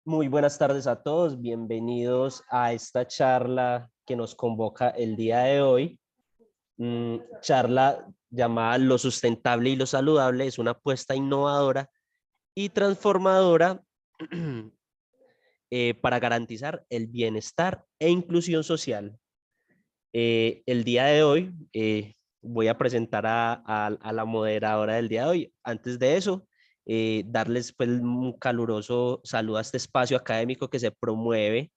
Muy buenas tardes a todos, bienvenidos a esta charla que nos convoca el día de hoy. Charla llamada Lo sustentable y lo saludable es una apuesta innovadora y transformadora para garantizar el bienestar e inclusión social. El día de hoy voy a presentar a la moderadora del día de hoy. Antes de eso, darles pues, un caluroso saludo a este espacio académico que se promueve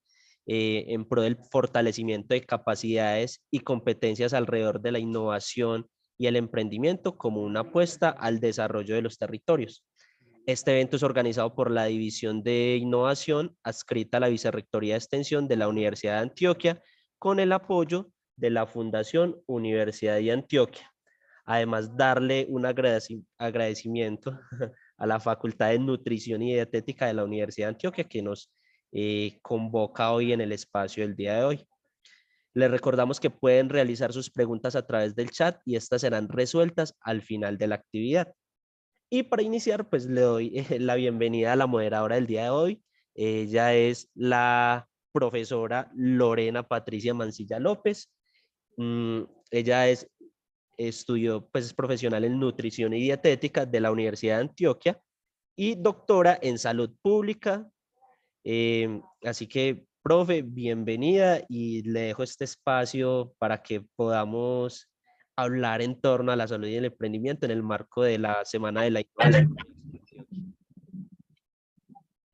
en pro del fortalecimiento de capacidades y competencias alrededor de la innovación y el emprendimiento como una apuesta al desarrollo de los territorios. Este evento es organizado por la División de Innovación adscrita a la Vicerrectoría de Extensión de la Universidad de Antioquia con el apoyo de la Fundación Universidad de Antioquia. Además, darle un agradecimiento a la Facultad de Nutrición y Dietética de la Universidad de Antioquia que nos convoca hoy en el espacio del día de hoy. Les recordamos que pueden realizar sus preguntas a través del chat y estas serán resueltas al final de la actividad. Y para iniciar, pues le doy la bienvenida a la moderadora del día de hoy. Ella es la profesora Lorena Patricia Mancilla López. Ella estudió, pues es profesional en nutrición y dietética de la Universidad de Antioquia y doctora en salud pública. Así que, profe, bienvenida y le dejo este espacio para que podamos hablar en torno a la salud y el emprendimiento en el marco de la Semana de la Innovación.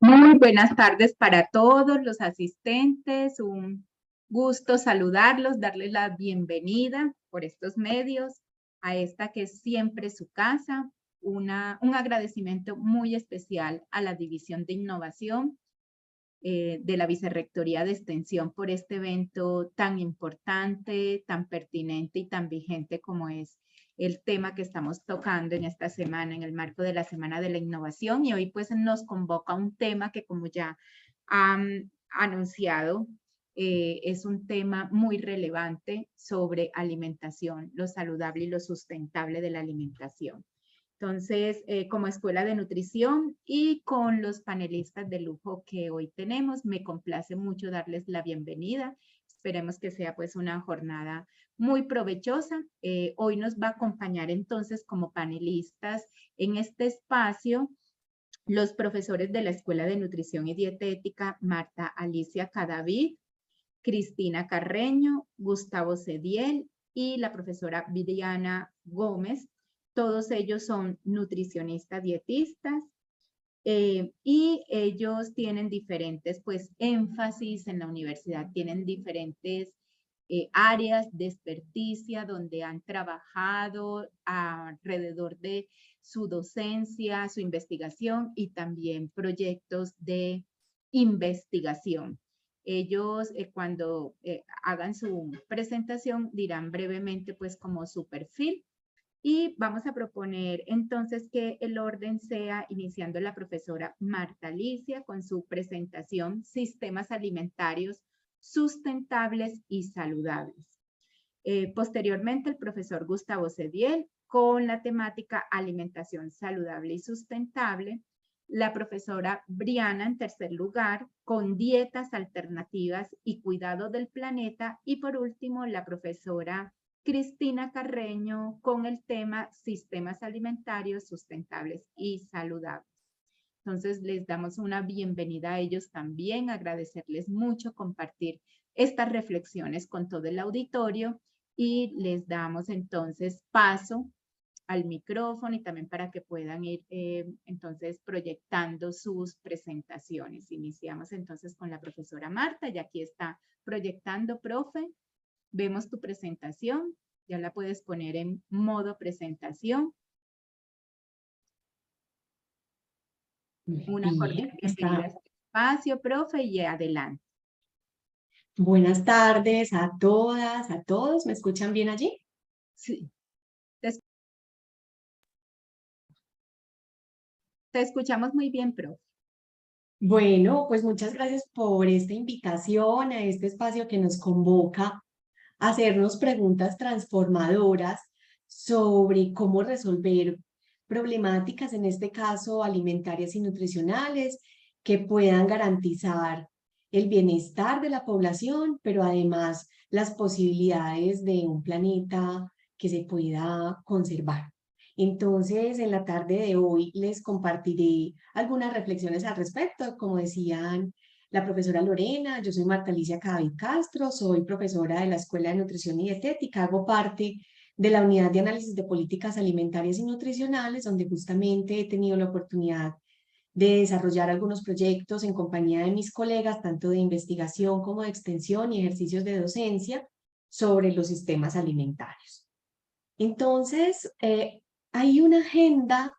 Muy buenas tardes para todos los asistentes. Un gusto saludarlos, darles la bienvenida por estos medios a esta que es siempre su casa. Un agradecimiento muy especial a la División de Innovación de la Vicerrectoría de Extensión por este evento tan importante, tan pertinente y tan vigente como es el tema que estamos tocando en esta semana, en el marco de la Semana de la Innovación. Y hoy pues nos convoca un tema que, como ya han anunciado, es un tema muy relevante sobre alimentación, lo saludable y lo sustentable de la alimentación. Entonces, como Escuela de Nutrición y con los panelistas de lujo que hoy tenemos, me complace mucho darles la bienvenida. Esperemos que sea pues una jornada muy provechosa. Hoy nos va a acompañar entonces como panelistas en este espacio los profesores de la Escuela de Nutrición y Dietética, Marta Alicia Cadavid, Cristina Carreño, Gustavo Cediel y la profesora Viviana Gómez. Todos ellos son nutricionistas dietistas y ellos tienen diferentes pues énfasis en la universidad, tienen diferentes áreas de experticia donde han trabajado alrededor de su docencia, su investigación y también proyectos de investigación. Ellos cuando hagan su presentación dirán brevemente pues como su perfil. Y vamos a proponer entonces que el orden sea iniciando la profesora Marta Alicia con su presentación Sistemas Alimentarios Sustentables y Saludables. Posteriormente el profesor Gustavo Cediel con la temática Alimentación Saludable y Sustentable. La profesora Briana en tercer lugar con dietas alternativas y cuidado del planeta. Y por último la profesora Cristina Carreño con el tema Sistemas Alimentarios Sustentables y Saludables. Entonces les damos una bienvenida a ellos también, agradecerles mucho compartir estas reflexiones con todo el auditorio y les damos entonces paso al micrófono y también para que puedan ir entonces proyectando sus presentaciones. Iniciamos entonces con la profesora Marta, y aquí está proyectando, profe. Vemos tu presentación, ya la puedes poner en modo presentación. Una cordial bienvenida a este espacio, profe, y adelante. Buenas tardes a todas, a todos. ¿Me escuchan bien allí? Sí. Te escuchamos muy bien, profe. Bueno, pues muchas gracias por esta invitación a este espacio que nos convoca a hacernos preguntas transformadoras sobre cómo resolver problemáticas, en este caso alimentarias y nutricionales, que puedan garantizar el bienestar de la población, pero además las posibilidades de un planeta que se pueda conservar. Entonces, en la tarde de hoy les compartiré algunas reflexiones al respecto. Como decían la profesora Lorena, yo soy Marta Alicia Cadavid Castro, soy profesora de la Escuela de Nutrición y Dietética, hago parte de la Unidad de Análisis de Políticas Alimentarias y Nutricionales, donde justamente he tenido la oportunidad de desarrollar algunos proyectos en compañía de mis colegas, tanto de investigación como de extensión y ejercicios de docencia sobre los sistemas alimentarios. Entonces, hay una agenda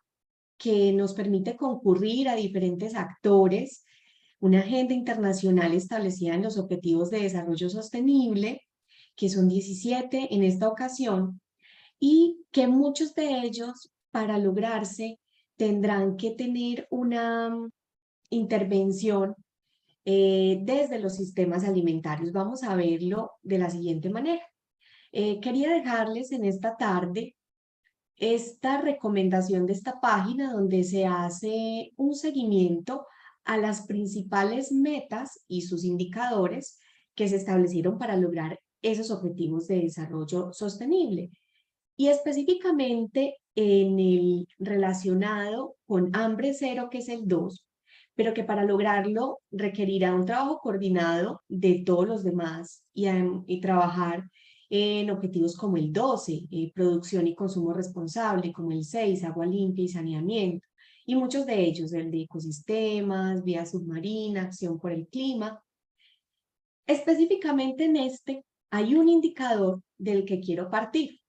que nos permite concurrir a diferentes actores, una agenda internacional establecida en los Objetivos de Desarrollo Sostenible, que son 17 en esta ocasión, y que muchos de ellos, para lograrse, tendrán que tener una intervención desde los sistemas alimentarios. Vamos a verlo de la siguiente manera. Quería dejarles en esta tarde esta recomendación de esta página donde se hace un seguimiento a las principales metas y sus indicadores que se establecieron para lograr esos objetivos de desarrollo sostenible. Y específicamente en el relacionado con hambre cero, que es el 2, pero que para lograrlo requerirá un trabajo coordinado de todos los demás y trabajar en objetivos como el 12, producción y consumo responsable, como el 6, agua limpia y saneamiento, y muchos de ellos, el de ecosistemas, vía submarina, acción por el clima. Específicamente en este hay un indicador del que quiero partir,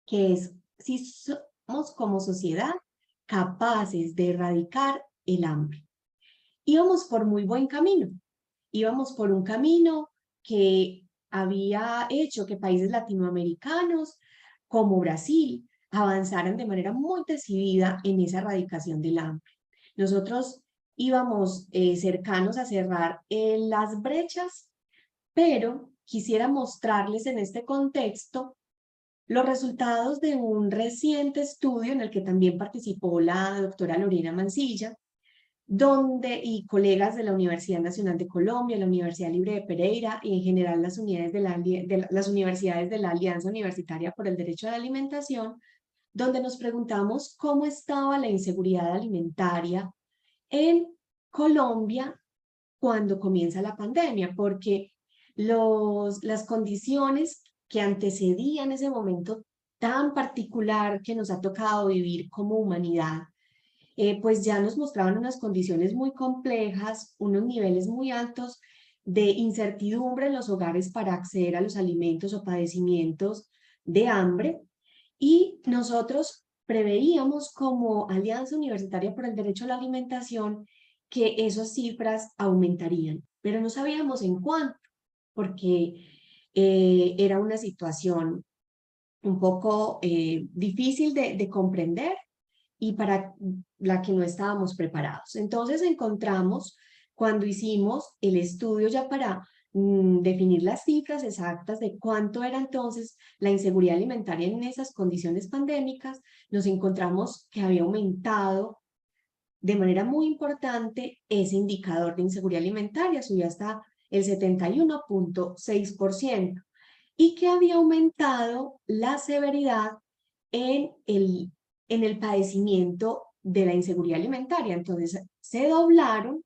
que es si somos como sociedad capaces de erradicar el hambre. Íbamos por muy buen camino, íbamos por un camino que había hecho que países latinoamericanos como Brasil avanzaran de manera muy decidida en esa erradicación del hambre. Nosotros íbamos cercanos a cerrar las brechas, pero quisiera mostrarles en este contexto los resultados de un reciente estudio en el que también participó la doctora Lorena Mancilla, y colegas de la Universidad Nacional de Colombia, la Universidad Libre de Pereira y en general las universidades de la Alianza Universitaria por el Derecho a la Alimentación, donde nos preguntamos cómo estaba la inseguridad alimentaria en Colombia cuando comienza la pandemia, porque las condiciones que antecedían ese momento tan particular que nos ha tocado vivir como humanidad, pues ya nos mostraban unas condiciones muy complejas, unos niveles muy altos de incertidumbre en los hogares para acceder a los alimentos o padecimientos de hambre, y nosotros preveíamos como Alianza Universitaria por el Derecho a la Alimentación que esas cifras aumentarían, pero no sabíamos en cuánto, porque era una situación un poco difícil de comprender y para la que no estábamos preparados. Entonces encontramos, cuando hicimos el estudio ya para definir las cifras exactas de cuánto era entonces la inseguridad alimentaria en esas condiciones pandémicas, nos encontramos que había aumentado de manera muy importante ese indicador de inseguridad alimentaria, subió hasta el 71.6%, y que había aumentado la severidad en el padecimiento de la inseguridad alimentaria. Entonces, se doblaron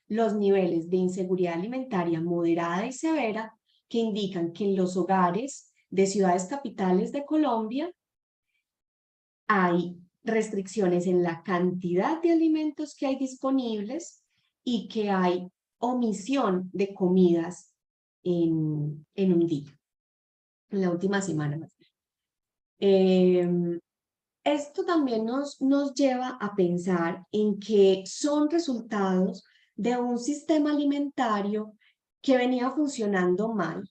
los niveles de inseguridad alimentaria moderada y severa, que indican que en los hogares de ciudades capitales de Colombia hay restricciones en la cantidad de alimentos que hay disponibles y que hay omisión de comidas en un día, en la última semana más bien. Esto también nos lleva a pensar en que son resultados de un sistema alimentario que venía funcionando mal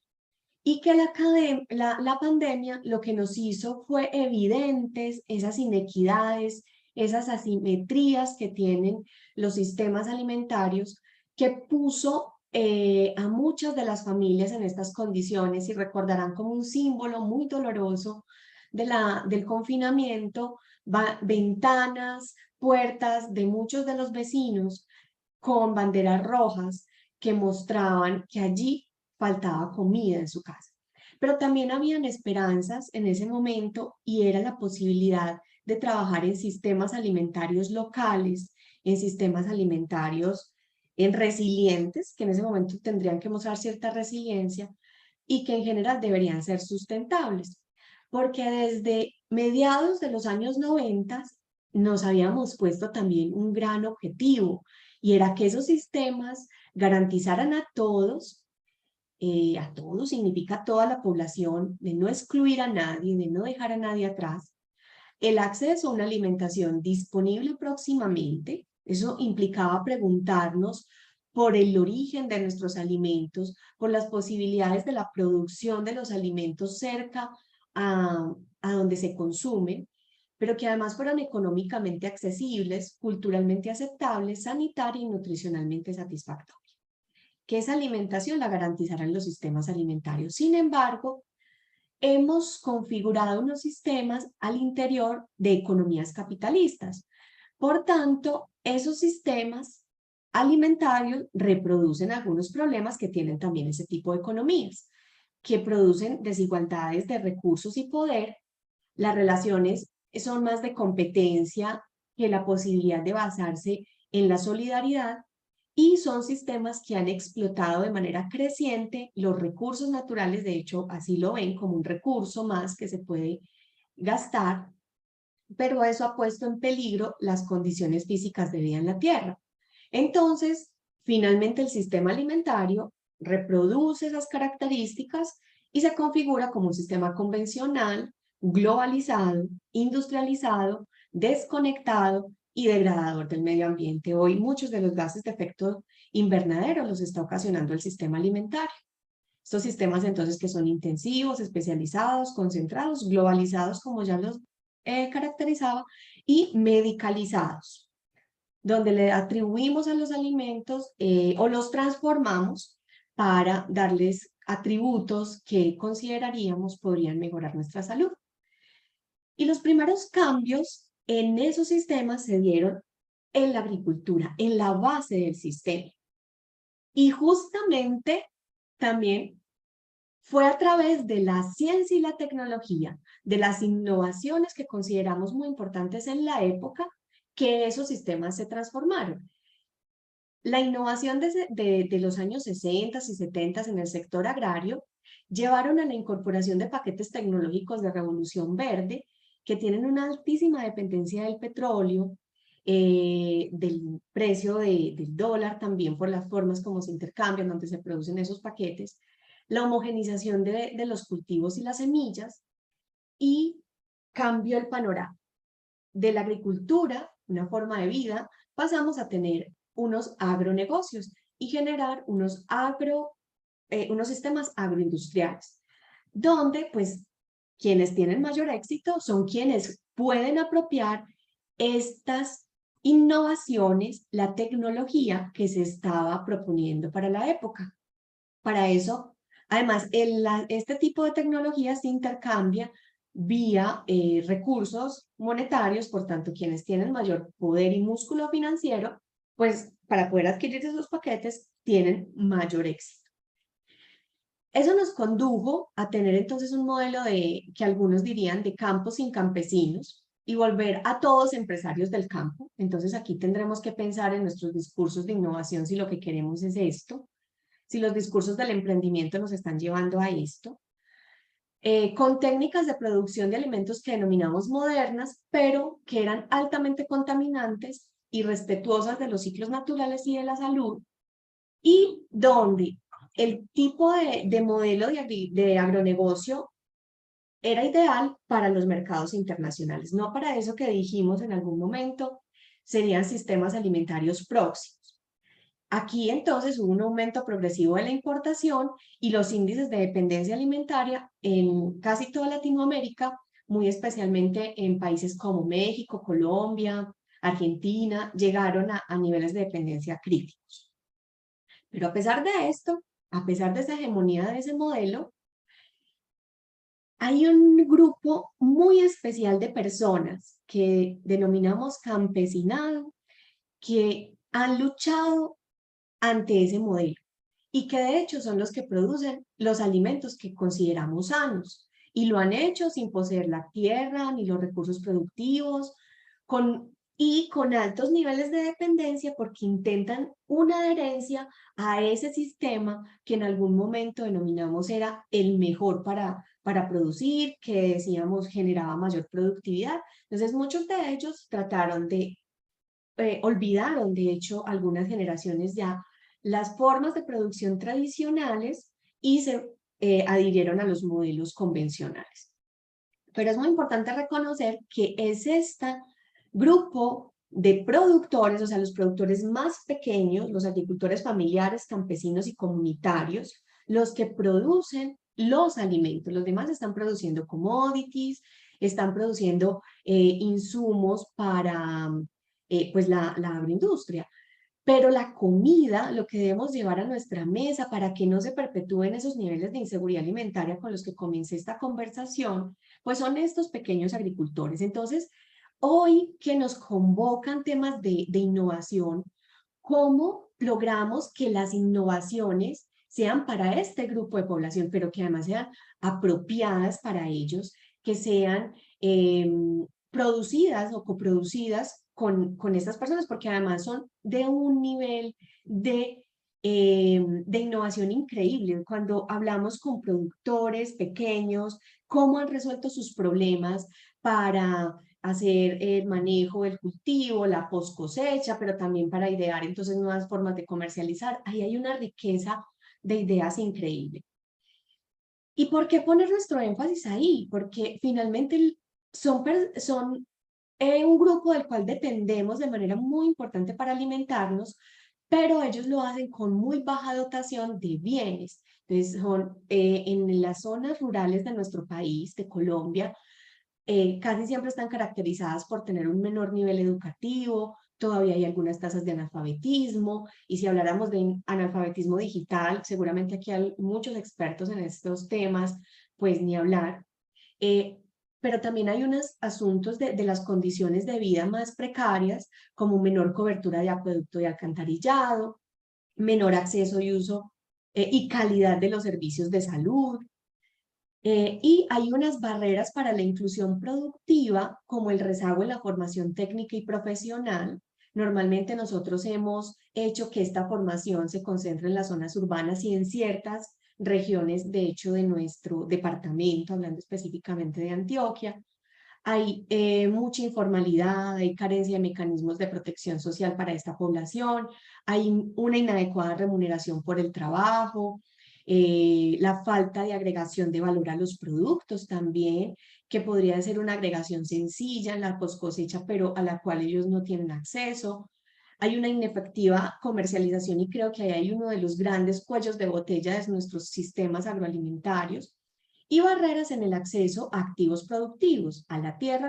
y que la pandemia lo que nos hizo fue evidentes esas inequidades, esas asimetrías que tienen los sistemas alimentarios, que puso a muchas de las familias en estas condiciones, y recordarán como un símbolo muy doloroso del confinamiento, ventanas, puertas de muchos de los vecinos con banderas rojas que mostraban que allí faltaba comida en su casa. Pero también habían esperanzas en ese momento y era la posibilidad de trabajar en sistemas alimentarios locales, en sistemas alimentarios resilientes, que en ese momento tendrían que mostrar cierta resiliencia y que en general deberían ser sustentables. Porque desde mediados de los años 90 nos habíamos puesto también un gran objetivo y era que esos sistemas garantizaran a todos significa toda la población, de no excluir a nadie, de no dejar a nadie atrás, el acceso a una alimentación disponible próximamente. Eso implicaba preguntarnos por el origen de nuestros alimentos, por las posibilidades de la producción de los alimentos cerca a donde se consumen, pero que además fueran económicamente accesibles, culturalmente aceptables, sanitaria y nutricionalmente satisfactorias. Que esa alimentación la garantizarán los sistemas alimentarios. Sin embargo, hemos configurado unos sistemas al interior de economías capitalistas. Por tanto, esos sistemas alimentarios reproducen algunos problemas que tienen también ese tipo de economías, que producen desigualdades de recursos y poder. Las relaciones son más de competencia que la posibilidad de basarse en la solidaridad, y son sistemas que han explotado de manera creciente los recursos naturales. De hecho, así lo ven, como un recurso más que se puede gastar, pero eso ha puesto en peligro las condiciones físicas de vida en la Tierra. Entonces, finalmente el sistema alimentario reproduce esas características y se configura como un sistema convencional, globalizado, industrializado, desconectado y degradador del medio ambiente. Hoy muchos de los gases de efecto invernadero los está ocasionando el sistema alimentario. Estos sistemas entonces que son intensivos, especializados, concentrados, globalizados, como ya los caracterizaba, y medicalizados, donde le atribuimos a los alimentos o los transformamos para darles atributos que consideraríamos podrían mejorar nuestra salud. Y los primeros cambios en esos sistemas se dieron en la agricultura, en la base del sistema. Y justamente también fue a través de la ciencia y la tecnología, de las innovaciones que consideramos muy importantes en la época, que esos sistemas se transformaron. La innovación de los años 60 y 70 en el sector agrario llevaron a la incorporación de paquetes tecnológicos de revolución verde que tienen una altísima dependencia del petróleo, del precio del dólar, también por las formas como se intercambian, donde se producen esos paquetes, la homogenización de los cultivos y las semillas, y cambió el panorama. De la agricultura, una forma de vida, pasamos a tener unos agronegocios y generar unos sistemas agroindustriales, donde pues quienes tienen mayor éxito son quienes pueden apropiar estas innovaciones, la tecnología que se estaba proponiendo para la época. Para eso, además, este tipo de tecnología se intercambia vía recursos monetarios. Por tanto, quienes tienen mayor poder y músculo financiero, pues para poder adquirir esos paquetes tienen mayor éxito. Eso nos condujo a tener entonces un modelo que algunos dirían de campo sin campesinos, y volver a todos empresarios del campo. Entonces aquí tendremos que pensar en nuestros discursos de innovación si lo que queremos es esto, si los discursos del emprendimiento nos están llevando a esto, con técnicas de producción de alimentos que denominamos modernas, pero que eran altamente contaminantes y respetuosas de los ciclos naturales y de la salud, y donde el tipo de modelo de agronegocio era ideal para los mercados internacionales, no para eso que dijimos en algún momento, serían sistemas alimentarios próximos. Aquí entonces hubo un aumento progresivo de la importación y los índices de dependencia alimentaria en casi toda Latinoamérica, muy especialmente en países como México, Colombia, Argentina, llegaron a niveles de dependencia críticos. Pero a pesar de esto, a pesar de esa hegemonía de ese modelo, hay un grupo muy especial de personas que denominamos campesinado, que han luchado ante ese modelo y que de hecho son los que producen los alimentos que consideramos sanos y lo han hecho sin poseer la tierra ni los recursos productivos y con altos niveles de dependencia porque intentan una adherencia a ese sistema que en algún momento denominamos era el mejor para producir, que decíamos generaba mayor productividad. Entonces muchos de ellos trataron de olvidaron, de hecho, algunas generaciones ya las formas de producción tradicionales y se adhirieron a los modelos convencionales. Pero es muy importante reconocer que es este grupo de productores, o sea, los productores más pequeños, los agricultores familiares, campesinos y comunitarios, los que producen los alimentos. Los demás están produciendo commodities, están produciendo insumos para pues la agroindustria. Pero la comida, lo que debemos llevar a nuestra mesa para que no se perpetúen esos niveles de inseguridad alimentaria con los que comencé esta conversación, pues son estos pequeños agricultores. Entonces, hoy que nos convocan temas de innovación, ¿cómo logramos que las innovaciones sean para este grupo de población, pero que además sean apropiadas para ellos, que sean producidas o coproducidas con estas personas, porque además son de un nivel de innovación increíble? Cuando hablamos con productores pequeños, cómo han resuelto sus problemas para hacer el manejo del cultivo, la post cosecha, pero también para idear entonces nuevas formas de comercializar. Ahí hay una riqueza de ideas increíble. ¿Y por qué poner nuestro énfasis ahí? Porque finalmente son un grupo del cual dependemos de manera muy importante para alimentarnos, pero ellos lo hacen con muy baja dotación de bienes. Entonces, son en las zonas rurales de nuestro país, de Colombia, casi siempre están caracterizadas por tener un menor nivel educativo, todavía hay algunas tasas de analfabetismo, y si habláramos de analfabetismo digital, seguramente aquí hay muchos expertos en estos temas, pues ni hablar. Pero también hay unos asuntos de las condiciones de vida más precarias, como menor cobertura de acueducto y alcantarillado, menor acceso y uso y calidad de los servicios de salud. Y hay unas barreras para la inclusión productiva, como el rezago en la formación técnica y profesional. Normalmente nosotros hemos hecho que esta formación se concentre en las zonas urbanas y en ciertas regiones, de hecho, de nuestro departamento, hablando específicamente de Antioquia. Hay mucha informalidad, hay carencia de mecanismos de protección social para esta población, hay una inadecuada remuneración por el trabajo, la falta de agregación de valor a los productos también, que podría ser una agregación sencilla en la post cosecha, pero a la cual ellos no tienen acceso. Hay una inefectiva comercialización y creo que ahí hay uno de los grandes cuellos de botella de nuestros sistemas agroalimentarios, y barreras en el acceso a activos productivos, a la tierra,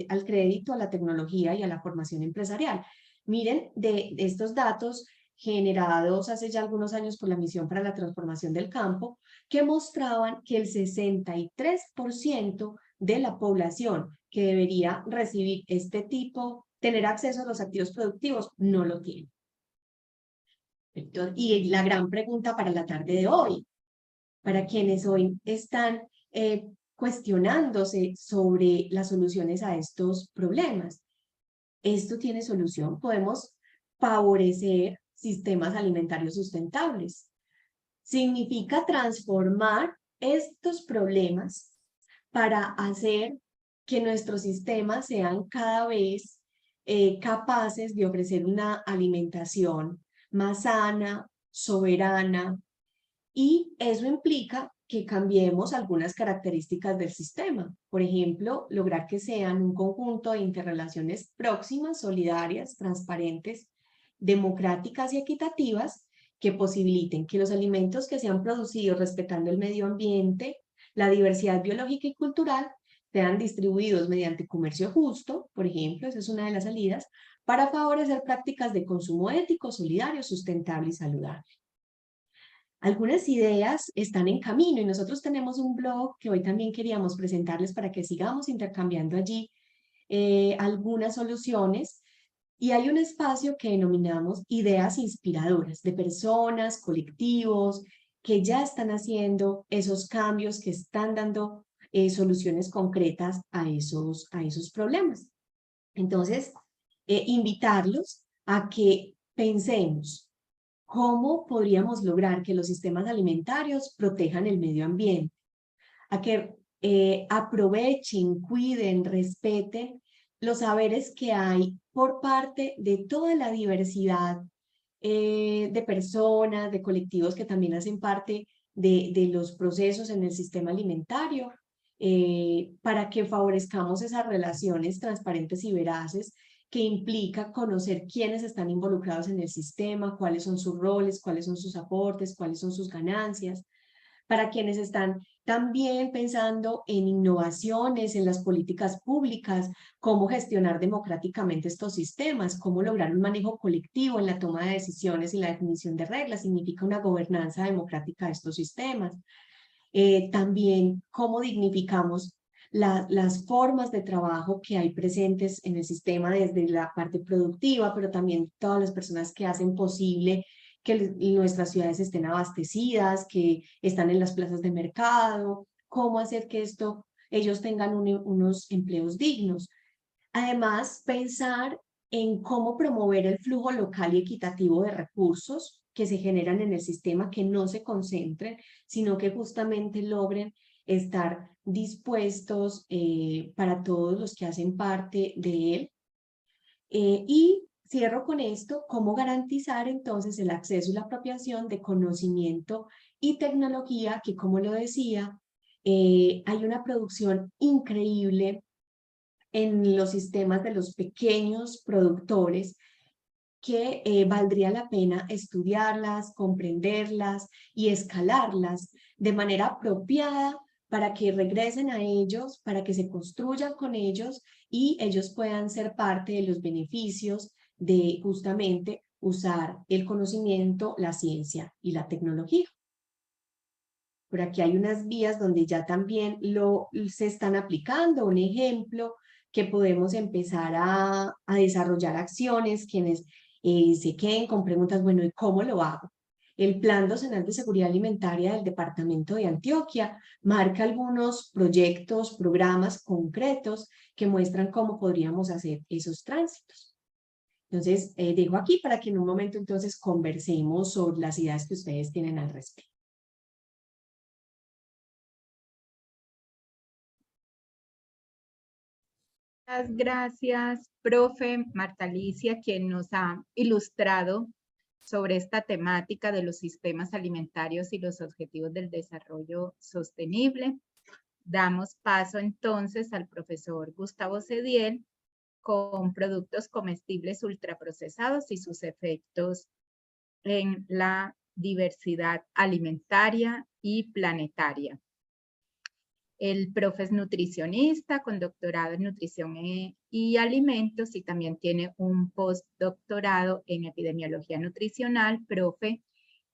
al crédito, a la tecnología y a la formación empresarial. Miren, de estos datos generados hace ya algunos años por la Misión para la Transformación del Campo, que mostraban que el 63% de la población que debería recibir este tipo, tener acceso a los activos productivos, no lo tiene. Y la gran pregunta para la tarde de hoy, para quienes hoy están cuestionándose sobre las soluciones a estos problemas. ¿Esto tiene solución? Podemos favorecer sistemas alimentarios sustentables. Significa transformar estos problemas para hacer que nuestros sistemas sean cada vez capaces de ofrecer una alimentación más sana, soberana, y eso implica que cambiemos algunas características del sistema. Por ejemplo, lograr que sean un conjunto de interrelaciones próximas, solidarias, transparentes, democráticas y equitativas que posibiliten que los alimentos que sean producidos respetando el medio ambiente, la diversidad biológica y cultural, sean distribuidos mediante comercio justo, por ejemplo, esa es una de las salidas, para favorecer prácticas de consumo ético, solidario, sustentable y saludable. Algunas ideas están en camino y nosotros tenemos un blog que hoy también queríamos presentarles para que sigamos intercambiando allí algunas soluciones. Y hay un espacio que denominamos ideas inspiradoras de personas, colectivos, que ya están haciendo esos cambios, que están dando soluciones concretas a esos problemas. Entonces, invitarlos a que pensemos cómo podríamos lograr que los sistemas alimentarios protejan el medio ambiente, a que aprovechen, cuiden, respeten los saberes que hay por parte de toda la diversidad de personas, de colectivos que también hacen parte de los procesos en el sistema alimentario, para que favorezcamos esas relaciones transparentes y veraces que implica conocer quiénes están involucrados en el sistema, cuáles son sus roles, cuáles son sus aportes, cuáles son sus ganancias, para quienes están también pensando en innovaciones, en las políticas públicas, cómo gestionar democráticamente estos sistemas, cómo lograr un manejo colectivo en la toma de decisiones y la definición de reglas, significa una gobernanza democrática de estos sistemas. También cómo dignificamos las formas de trabajo que hay presentes en el sistema desde la parte productiva, pero también todas las personas que hacen posible que nuestras ciudades estén abastecidas, que están en las plazas de mercado, cómo hacer que ellos tengan unos empleos dignos. Además, pensar en cómo promover el flujo local y equitativo de recursos que se generan en el sistema, que no se concentren, sino que justamente logren estar dispuestos para todos los que hacen parte de él. Y cierro con esto, cómo garantizar entonces el acceso y la apropiación de conocimiento y tecnología, que como lo decía, hay una producción increíble en los sistemas de los pequeños productores que valdría la pena estudiarlas, comprenderlas y escalarlas de manera apropiada para que regresen a ellos, para que se construyan con ellos y ellos puedan ser parte de los beneficios de justamente usar el conocimiento, la ciencia y la tecnología. Por aquí hay unas vías donde ya también se están aplicando. Un ejemplo que podemos empezar a desarrollar acciones, quienes se queden con preguntas, bueno, ¿y cómo lo hago? El Plan Docenal de Seguridad Alimentaria del Departamento de Antioquia marca algunos proyectos, programas concretos que muestran cómo podríamos hacer esos tránsitos. Entonces, dejo aquí para que en un momento entonces conversemos sobre las ideas que ustedes tienen al respecto. Muchas gracias, profe Marta Alicia, quien nos ha ilustrado sobre esta temática de los sistemas alimentarios y los objetivos del desarrollo sostenible. Damos paso entonces al profesor Gustavo Cediel con productos comestibles ultraprocesados y sus efectos en la diversidad alimentaria y planetaria. El profe es nutricionista con doctorado en nutrición y alimentos y también tiene un postdoctorado en epidemiología nutricional. Profe,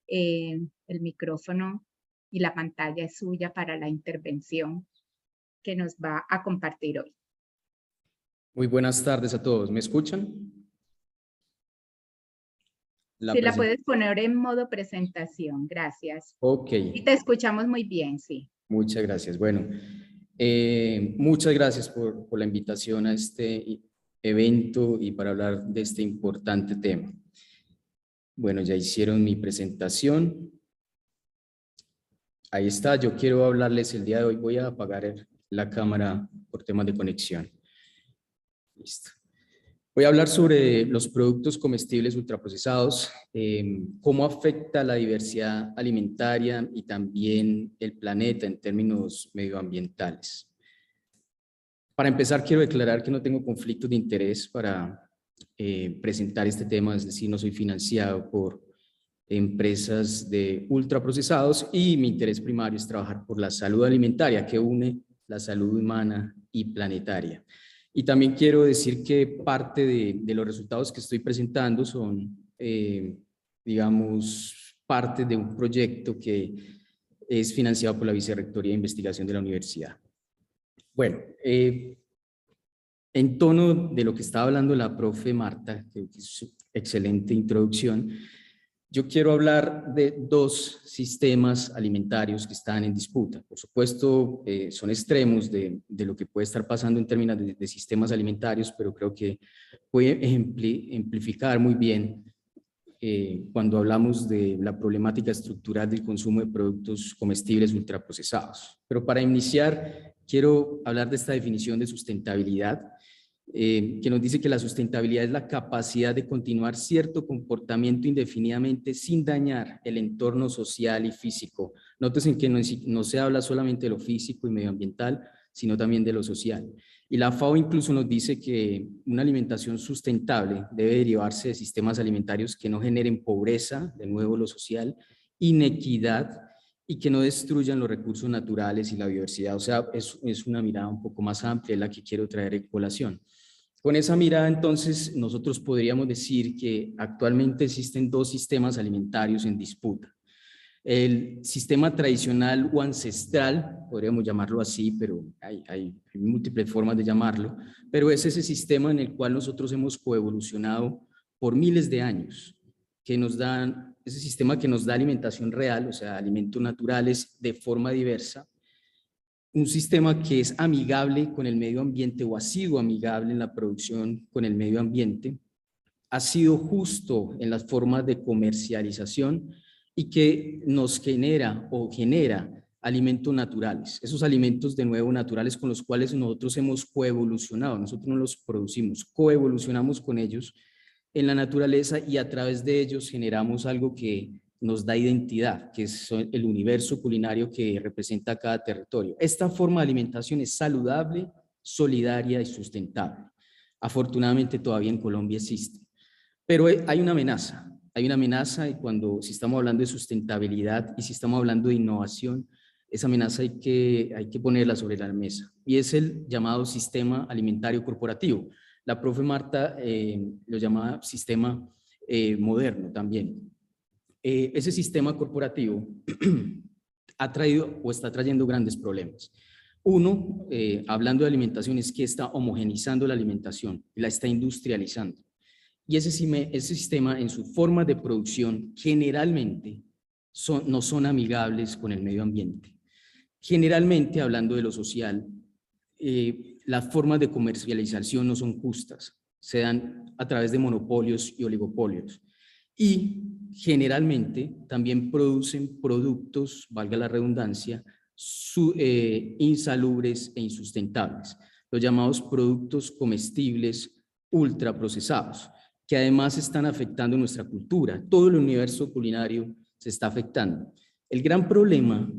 el micrófono y la pantalla es suya para la intervención que nos va a compartir hoy. Muy buenas tardes a todos. ¿Me escuchan? Sí, la puedes poner en modo presentación. Gracias. Ok. Y te escuchamos muy bien, sí. Muchas gracias. Bueno, muchas gracias por la invitación a este evento y para hablar de este importante tema. Bueno, ya hicieron mi presentación. Ahí está. Yo quiero hablarles el día de hoy. Voy a apagar la cámara por temas de conexión. Listo. Voy a hablar sobre los productos comestibles ultraprocesados, cómo afecta la diversidad alimentaria y también el planeta en términos medioambientales. Para empezar, quiero declarar que no tengo conflictos de interés para presentar este tema, es decir, no soy financiado por empresas de ultraprocesados y mi interés primario es trabajar por la salud alimentaria que une la salud humana y planetaria. Y también quiero decir que parte de los resultados que estoy presentando son, digamos, parte de un proyecto que es financiado por la Vicerrectoría de Investigación de la Universidad. Bueno, En tono de lo que estaba hablando la profe Marta, que es excelente introducción, yo quiero hablar de dos sistemas alimentarios que están en disputa. Por supuesto, son extremos de lo que puede estar pasando en términos de sistemas alimentarios, pero creo que puede ejemplificar muy bien cuando hablamos de la problemática estructural del consumo de productos comestibles ultraprocesados. Pero para iniciar, quiero hablar de esta definición de sustentabilidad, que nos dice que la sustentabilidad es la capacidad de continuar cierto comportamiento indefinidamente sin dañar el entorno social y físico. Nótense que no se habla solamente de lo físico y medioambiental, sino también de lo social. Y la FAO incluso nos dice que una alimentación sustentable debe derivarse de sistemas alimentarios que no generen pobreza, de nuevo lo social, inequidad y que no destruyan los recursos naturales y la biodiversidad. O sea, es una mirada un poco más amplia la que quiero traer en colación. Con esa mirada, entonces, nosotros podríamos decir que actualmente existen dos sistemas alimentarios en disputa. El sistema tradicional o ancestral, podríamos llamarlo así, pero hay múltiples formas de llamarlo, pero es ese sistema en el cual nosotros hemos coevolucionado por miles de años, que nos dan, ese sistema que nos da alimentación real, o sea, alimentos naturales de forma diversa, un sistema que es amigable con el medio ambiente o ha sido amigable en la producción con el medio ambiente, ha sido justo en las formas de comercialización y que nos genera alimentos naturales, esos alimentos de nuevo naturales con los cuales nosotros hemos coevolucionado, nosotros no los producimos, coevolucionamos con ellos en la naturaleza y a través de ellos generamos algo que nos da identidad, que es el universo culinario que representa cada territorio. Esta forma de alimentación es saludable, solidaria y sustentable. Afortunadamente todavía en Colombia existe. Pero hay una amenaza y si estamos hablando de sustentabilidad y si estamos hablando de innovación, esa amenaza hay que ponerla sobre la mesa y es el llamado sistema alimentario corporativo. La profe Marta lo llamaba sistema moderno también. Ese sistema corporativo ha traído o está trayendo grandes problemas. Uno, hablando de alimentación, es que está homogenizando la alimentación, la está industrializando. Y ese sistema en su forma de producción generalmente no son amigables con el medio ambiente. Generalmente, hablando de lo social, las formas de comercialización no son justas, se dan a través de monopolios y oligopolios. Y generalmente también producen productos, valga la redundancia, insalubres e insustentables, los llamados productos comestibles ultraprocesados, que además están afectando nuestra cultura. Todo el universo culinario se está afectando. El gran problema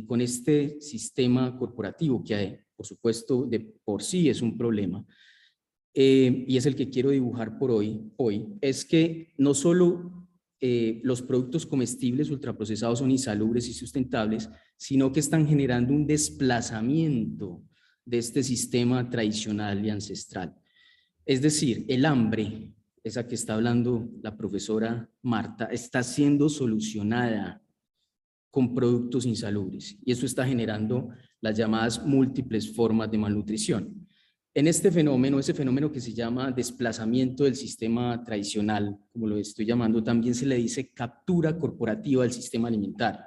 con este sistema corporativo, que hay, por supuesto de por sí es un problema, y es el que quiero dibujar por hoy, es que no solo los productos comestibles ultraprocesados son insalubres y sustentables, sino que están generando un desplazamiento de este sistema tradicional y ancestral. Es decir, el hambre, esa que está hablando la profesora Marta, está siendo solucionada con productos insalubres y eso está generando las llamadas múltiples formas de malnutrición. En ese fenómeno que se llama desplazamiento del sistema tradicional, como lo estoy llamando, también se le dice captura corporativa del sistema alimentario.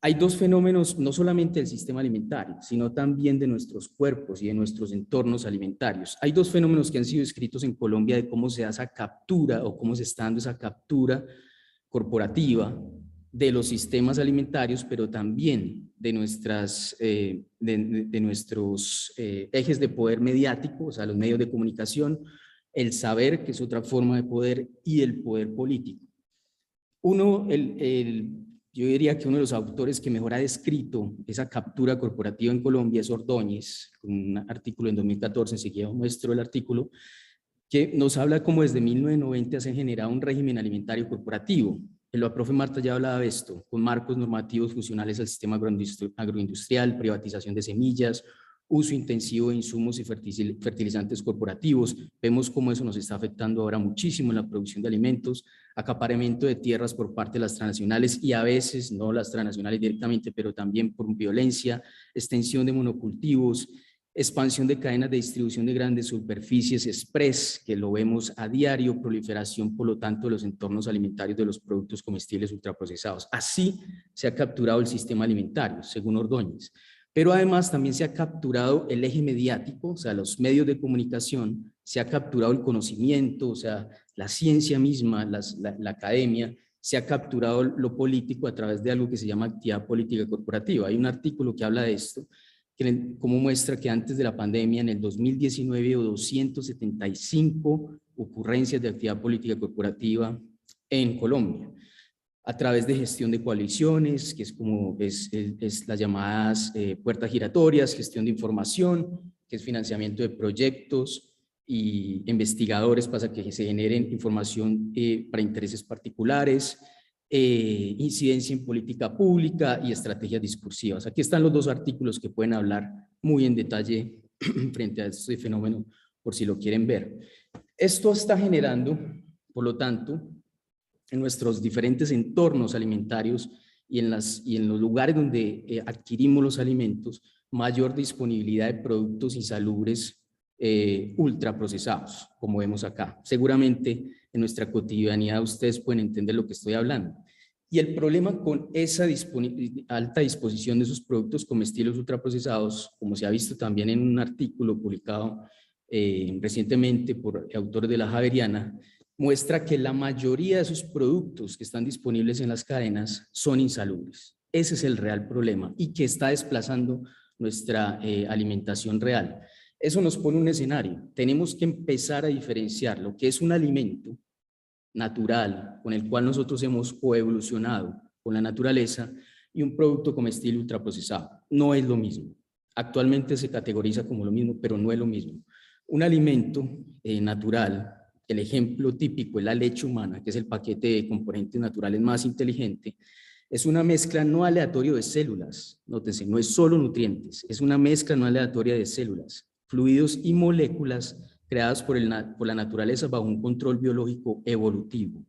Hay dos fenómenos, no solamente del sistema alimentario, sino también de nuestros cuerpos y de nuestros entornos alimentarios. Hay dos fenómenos que han sido escritos en Colombia de cómo se da esa captura o cómo se está dando esa captura corporativa de los sistemas alimentarios, pero también de nuestros ejes de poder mediático, o sea, los medios de comunicación, el saber, que es otra forma de poder, y el poder político. Yo diría que uno de los autores que mejor ha descrito esa captura corporativa en Colombia es Ordóñez, con un artículo en 2014, enseguida muestro el artículo, que nos habla cómo desde 1990 se ha generado un régimen alimentario corporativo. La profe Marta ya hablaba de esto, con marcos normativos funcionales al sistema agroindustrial, privatización de semillas, uso intensivo de insumos y fertilizantes corporativos. Vemos cómo eso nos está afectando ahora muchísimo en la producción de alimentos, acaparamiento de tierras por parte de las transnacionales y a veces no las transnacionales directamente, pero también por violencia, extensión de monocultivos expansión de cadenas de distribución de grandes superficies express, que lo vemos a diario, proliferación, por lo tanto, de los entornos alimentarios de los productos comestibles ultraprocesados. Así se ha capturado el sistema alimentario, según Ordóñez. Pero además también se ha capturado el eje mediático, o sea, los medios de comunicación, se ha capturado el conocimiento, o sea, la ciencia misma, la academia, se ha capturado lo político a través de algo que se llama actividad política corporativa. Hay un artículo que habla de esto, como muestra que antes de la pandemia, en el 2019, hubo 275 ocurrencias de actividad política corporativa en Colombia, a través de gestión de coaliciones, que es como las llamadas puertas giratorias, gestión de información, que es financiamiento de proyectos y investigadores para que se generen información para intereses particulares, incidencia en política pública y estrategias discursivas. Aquí están los dos artículos que pueden hablar muy en detalle frente a este fenómeno, por si lo quieren ver. Esto está generando, por lo tanto, en nuestros diferentes entornos alimentarios y en los lugares donde adquirimos los alimentos, mayor disponibilidad de productos insalubres ultraprocesados, como vemos acá. Seguramente en nuestra cotidianidad ustedes pueden entender lo que estoy hablando. Y el problema con esa alta disposición de esos productos comestibles ultraprocesados, como se ha visto también en un artículo publicado recientemente por autores de la Javeriana, muestra que la mayoría de esos productos que están disponibles en las cadenas son insalubres. Ese es el real problema y que está desplazando nuestra alimentación real. Eso nos pone un escenario. Tenemos que empezar a diferenciar lo que es un alimento natural, con el cual nosotros hemos coevolucionado con la naturaleza, y un producto comestible ultraprocesado. No es lo mismo. Actualmente se categoriza como lo mismo, pero no es lo mismo. Un alimento natural, el ejemplo típico es la leche humana, que es el paquete de componentes naturales más inteligente, es una mezcla no aleatoria de células. Nótense, no es solo nutrientes, es una mezcla no aleatoria de células, fluidos y moléculas creadas por la naturaleza bajo un control biológico evolutivo.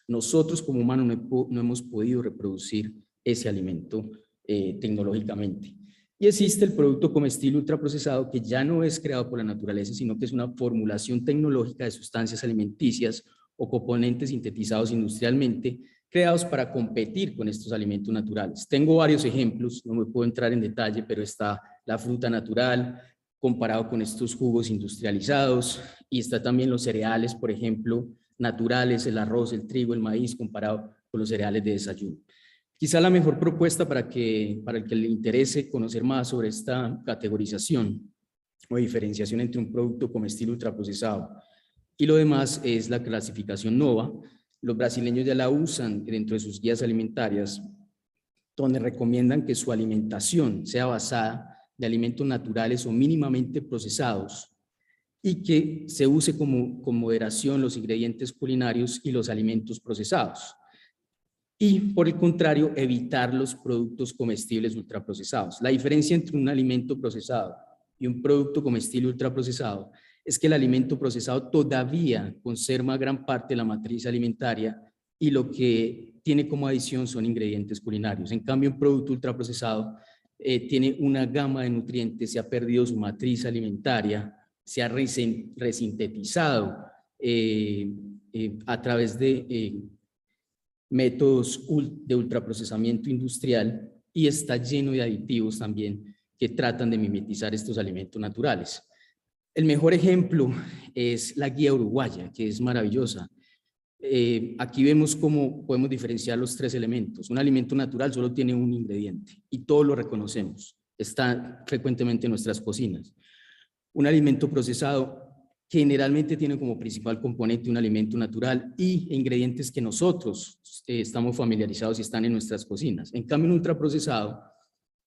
Nosotros como humanos no hemos podido reproducir ese alimento tecnológicamente. Y existe el producto comestible ultraprocesado, que ya no es creado por la naturaleza, sino que es una formulación tecnológica de sustancias alimenticias o componentes sintetizados industrialmente, creados para competir con estos alimentos naturales. Tengo varios ejemplos, no me puedo entrar en detalle, pero está la fruta natural comparado con estos jugos industrializados, y está también los cereales, por ejemplo, naturales, el arroz, el trigo, el maíz, comparado con los cereales de desayuno. Quizá la mejor propuesta para el que le interese conocer más sobre esta categorización o diferenciación entre un producto comestible ultraprocesado y lo demás es la clasificación NOVA. Los brasileños ya la usan dentro de sus guías alimentarias, donde recomiendan que su alimentación sea basada de alimentos naturales o mínimamente procesados y que se use con moderación los ingredientes culinarios y los alimentos procesados. Y, por el contrario, evitar los productos comestibles ultraprocesados. La diferencia entre un alimento procesado y un producto comestible ultraprocesado es que el alimento procesado todavía conserva gran parte de la matriz alimentaria y lo que tiene como adición son ingredientes culinarios. En cambio, un producto ultraprocesado tiene una gama de nutrientes, se ha perdido su matriz alimentaria, se ha resintetizado a través de métodos de ultraprocesamiento industrial y está lleno de aditivos también que tratan de mimetizar estos alimentos naturales. El mejor ejemplo es la guía uruguaya, que es maravillosa. Aquí vemos cómo podemos diferenciar los tres elementos. Un alimento natural solo tiene un ingrediente y todos lo reconocemos. Está frecuentemente en nuestras cocinas. Un alimento procesado generalmente tiene como principal componente un alimento natural y ingredientes que nosotros estamos familiarizados y están en nuestras cocinas. En cambio, un ultraprocesado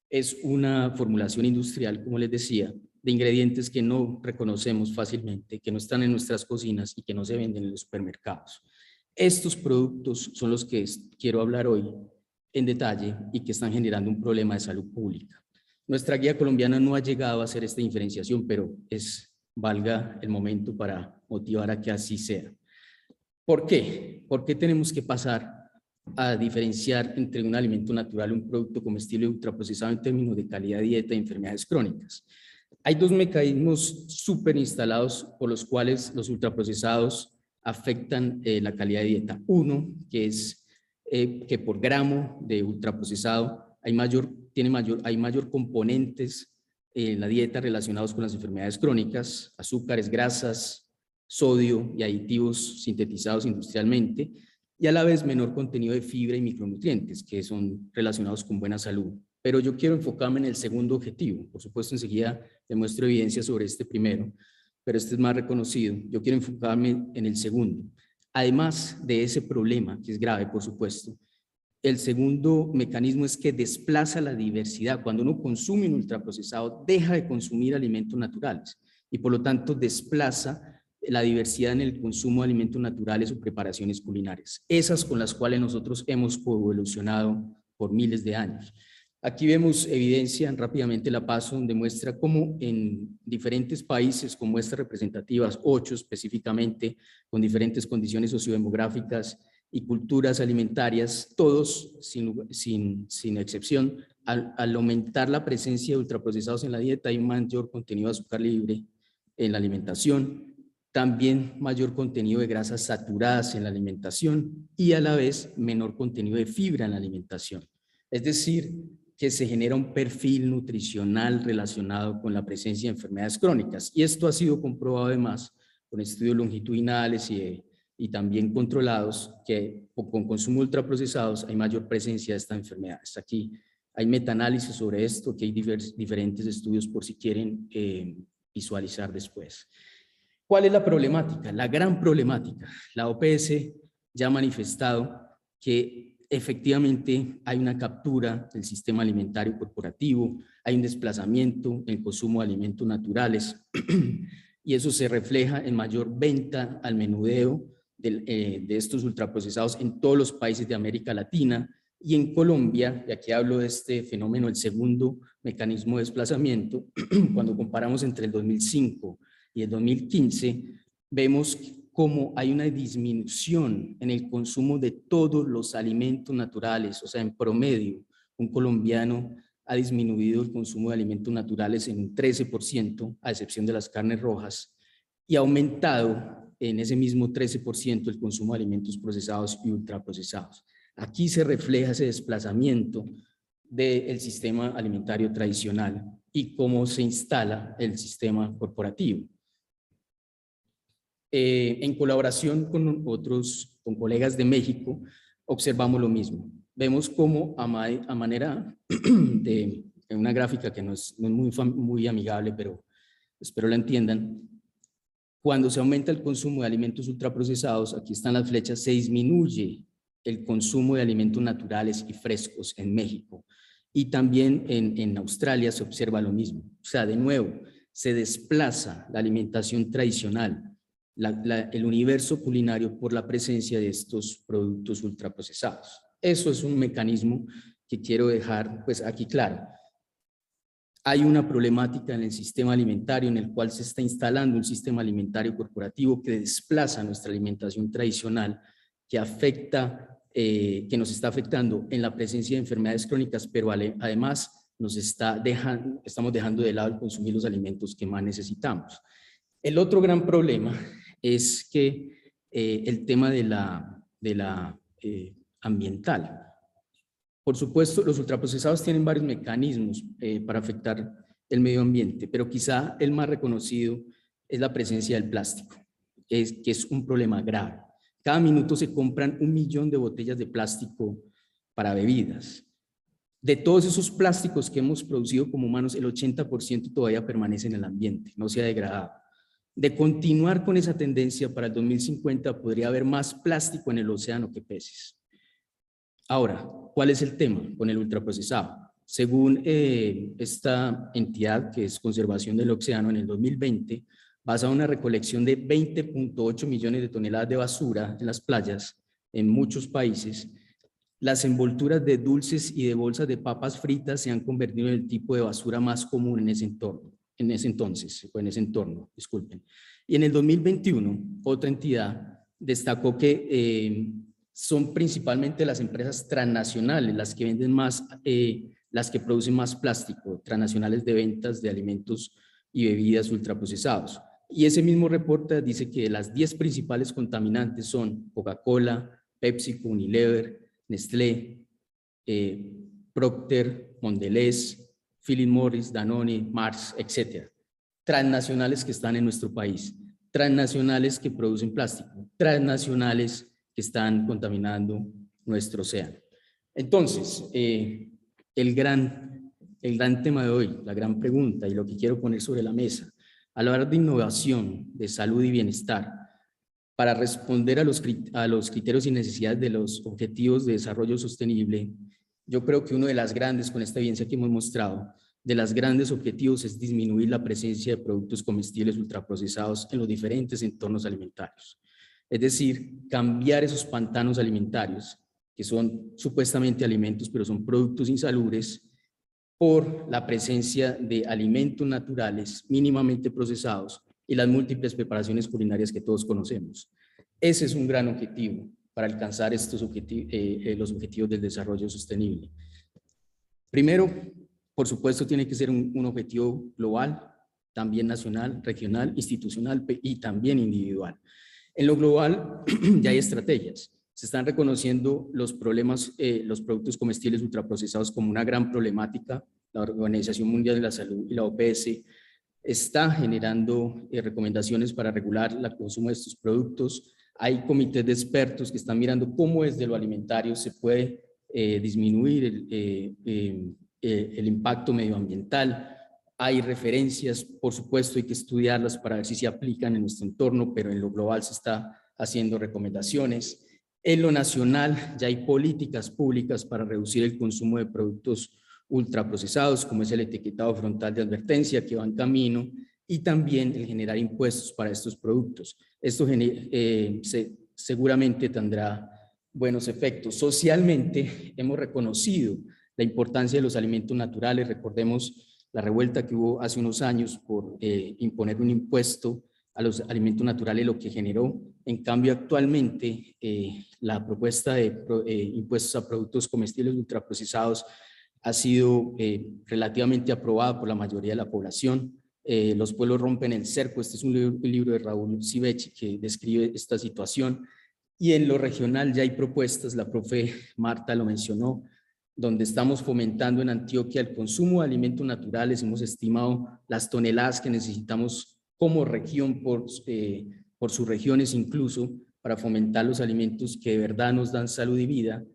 es una formulación industrial, como les decía, de ingredientes que no reconocemos fácilmente, que no están en nuestras cocinas y que no se venden en los supermercados. Estos productos son los que quiero hablar hoy en detalle y que están generando un problema de salud pública. Nuestra guía colombiana no ha llegado a hacer esta diferenciación, pero valga el momento para motivar a que así sea. ¿Por qué? ¿Por qué tenemos que pasar a diferenciar entre un alimento natural y un producto comestible ultraprocesado en términos de calidad de dieta y enfermedades crónicas? Hay dos mecanismos súper instalados por los cuales los ultraprocesados afectan la calidad de dieta. Uno, que es que por gramo de ultraprocesado hay mayor componentes en la dieta relacionados con las enfermedades crónicas, azúcares, grasas, sodio y aditivos sintetizados industrialmente, y a la vez menor contenido de fibra y micronutrientes que son relacionados con buena salud. Pero yo quiero enfocarme en el segundo objetivo. Por supuesto, enseguida demuestro evidencia sobre este primero, pero este es más reconocido. Yo quiero enfocarme en el segundo. Además de ese problema, que es grave, por supuesto, el segundo mecanismo es que desplaza la diversidad. Cuando uno consume un ultraprocesado, deja de consumir alimentos naturales y por lo tanto desplaza la diversidad en el consumo de alimentos naturales o preparaciones culinarias, esas con las cuales nosotros hemos coevolucionado por miles de años. Aquí vemos evidencia, rápidamente la paso, donde muestra cómo en diferentes países con muestras representativas, 8 específicamente, con diferentes condiciones sociodemográficas y culturas alimentarias, todos sin excepción, al aumentar la presencia de ultraprocesados en la dieta, hay mayor contenido de azúcar libre en la alimentación, también mayor contenido de grasas saturadas en la alimentación y a la vez menor contenido de fibra en la alimentación. Es decir, que se genera un perfil nutricional relacionado con la presencia de enfermedades crónicas. Y esto ha sido comprobado además con estudios longitudinales y también controlados, que con consumo de ultraprocesados hay mayor presencia de estas enfermedades. Aquí hay metaanálisis sobre esto, que hay diferentes estudios por si quieren visualizar después. ¿Cuál es la problemática? La gran problemática. La OPS ya ha manifestado que efectivamente hay una captura del sistema alimentario corporativo, hay un desplazamiento en el consumo de alimentos naturales y eso se refleja en mayor venta al menudeo de estos ultraprocesados en todos los países de América Latina y en Colombia, y aquí hablo de este fenómeno, el segundo mecanismo de desplazamiento, cuando comparamos entre el 2005 y el 2015, vemos cómo hay una disminución en el consumo de todos los alimentos naturales. O sea, en promedio, un colombiano ha disminuido el consumo de alimentos naturales en un 13%, a excepción de las carnes rojas, y ha aumentado en ese mismo 13% el consumo de alimentos procesados y ultraprocesados. Aquí se refleja ese desplazamiento del sistema alimentario tradicional y cómo se instala el sistema corporativo. En colaboración con colegas de México, observamos lo mismo. Vemos cómo a manera de una gráfica que no es muy amigable, pero espero la entiendan, cuando se aumenta el consumo de alimentos ultraprocesados, aquí están las flechas, se disminuye el consumo de alimentos naturales y frescos en México. Y también en Australia se observa lo mismo. O sea, de nuevo, se desplaza la alimentación tradicional, el universo culinario por la presencia de estos productos ultraprocesados. Eso es un mecanismo que quiero dejar pues aquí claro. Hay una problemática en el sistema alimentario en el cual se está instalando un sistema alimentario corporativo que desplaza nuestra alimentación tradicional, que afecta, que nos está afectando en la presencia de enfermedades crónicas, pero además estamos dejando de lado el consumir los alimentos que más necesitamos. El otro gran problema es que el tema de la ambiental. Por supuesto, los ultraprocesados tienen varios mecanismos para afectar el medio ambiente, pero quizá el más reconocido es la presencia del plástico, que es un problema grave. Cada minuto se compran 1 millón de botellas de plástico para bebidas. De todos esos plásticos que hemos producido como humanos, el 80% todavía permanece en el ambiente, no se ha degradado. De continuar con esa tendencia, para el 2050 podría haber más plástico en el océano que peces. Ahora, ¿cuál es el tema con el ultraprocesado? Según esta entidad que es Conservación del Océano, en el 2020, basada en una recolección de 20.8 millones de toneladas de basura en las playas en muchos países, las envolturas de dulces y de bolsas de papas fritas se han convertido en el tipo de basura más común en ese entorno. En ese entorno, disculpen. Y en el 2021, otra entidad destacó que son principalmente las empresas transnacionales las que venden más, las que producen más plástico, transnacionales de ventas de alimentos y bebidas ultraprocesados. Y ese mismo reporte dice que las 10 principales contaminantes son Coca-Cola, PepsiCo, Unilever, Nestlé, Procter, Mondelez, Philip Morris, Danone, Mars, etc. Transnacionales que están en nuestro país, transnacionales que producen plástico, transnacionales que están contaminando nuestro océano. Entonces, el gran tema de hoy, la gran pregunta y lo que quiero poner sobre la mesa, al hablar de innovación, de salud y bienestar, para responder a los criterios y necesidades de los objetivos de desarrollo sostenible, yo creo que uno de las grandes, con esta evidencia que hemos mostrado, de los grandes objetivos es disminuir la presencia de productos comestibles ultraprocesados en los diferentes entornos alimentarios. Es decir, cambiar esos pantanos alimentarios, que son supuestamente alimentos, pero son productos insalubres, por la presencia de alimentos naturales mínimamente procesados y las múltiples preparaciones culinarias que todos conocemos. Ese es un gran objetivo para alcanzar los objetivos del desarrollo sostenible. Primero, por supuesto, tiene que ser un objetivo global, también nacional, regional, institucional y también individual. En lo global ya hay estrategias. Se están reconociendo los problemas, los productos comestibles ultraprocesados como una gran problemática. La Organización Mundial de la Salud y la OPS está generando recomendaciones para regular el consumo de estos productos. Hay comités de expertos que están mirando cómo desde lo alimentario se puede disminuir el impacto medioambiental. Hay referencias, por supuesto, hay que estudiarlas para ver si se aplican en nuestro entorno, pero en lo global se está haciendo recomendaciones. En lo nacional ya hay políticas públicas para reducir el consumo de productos ultraprocesados, como es el etiquetado frontal de advertencia que va en camino, y también el generar impuestos para estos productos. Esto seguramente tendrá buenos efectos. Socialmente hemos reconocido la importancia de los alimentos naturales. Recordemos la revuelta que hubo hace unos años por imponer un impuesto a los alimentos naturales, lo que generó. En cambio, actualmente la propuesta de impuestos a productos comestibles ultraprocesados ha sido relativamente aprobada por la mayoría de la población. Los pueblos rompen el cerco. Este es un libro de Raúl Civechi que describe esta situación. Y en lo regional ya hay propuestas, la profe Marta lo mencionó, donde estamos fomentando en Antioquia el consumo de alimentos naturales. Hemos estimado las toneladas que necesitamos como región por sus regiones incluso, para fomentar los alimentos que de verdad nos dan salud y vida,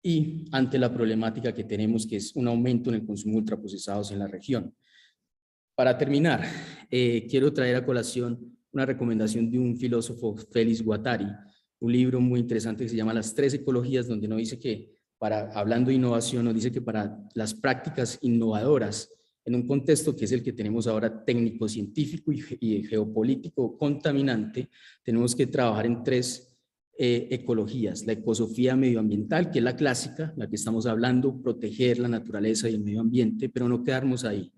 y ante la problemática que tenemos, que es un aumento en el consumo de ultraprocesados en la región. Para terminar, quiero traer a colación una recomendación de un filósofo, Félix Guattari, un libro muy interesante que se llama Las Tres Ecologías, donde nos dice que, hablando de innovación, nos dice que para las prácticas innovadoras, en un contexto que es el que tenemos ahora, técnico-científico y geopolítico contaminante, tenemos que trabajar en tres ecologías: la ecosofía medioambiental, que es la clásica, la que estamos hablando, proteger la naturaleza y el medio ambiente, pero no quedarnos ahí.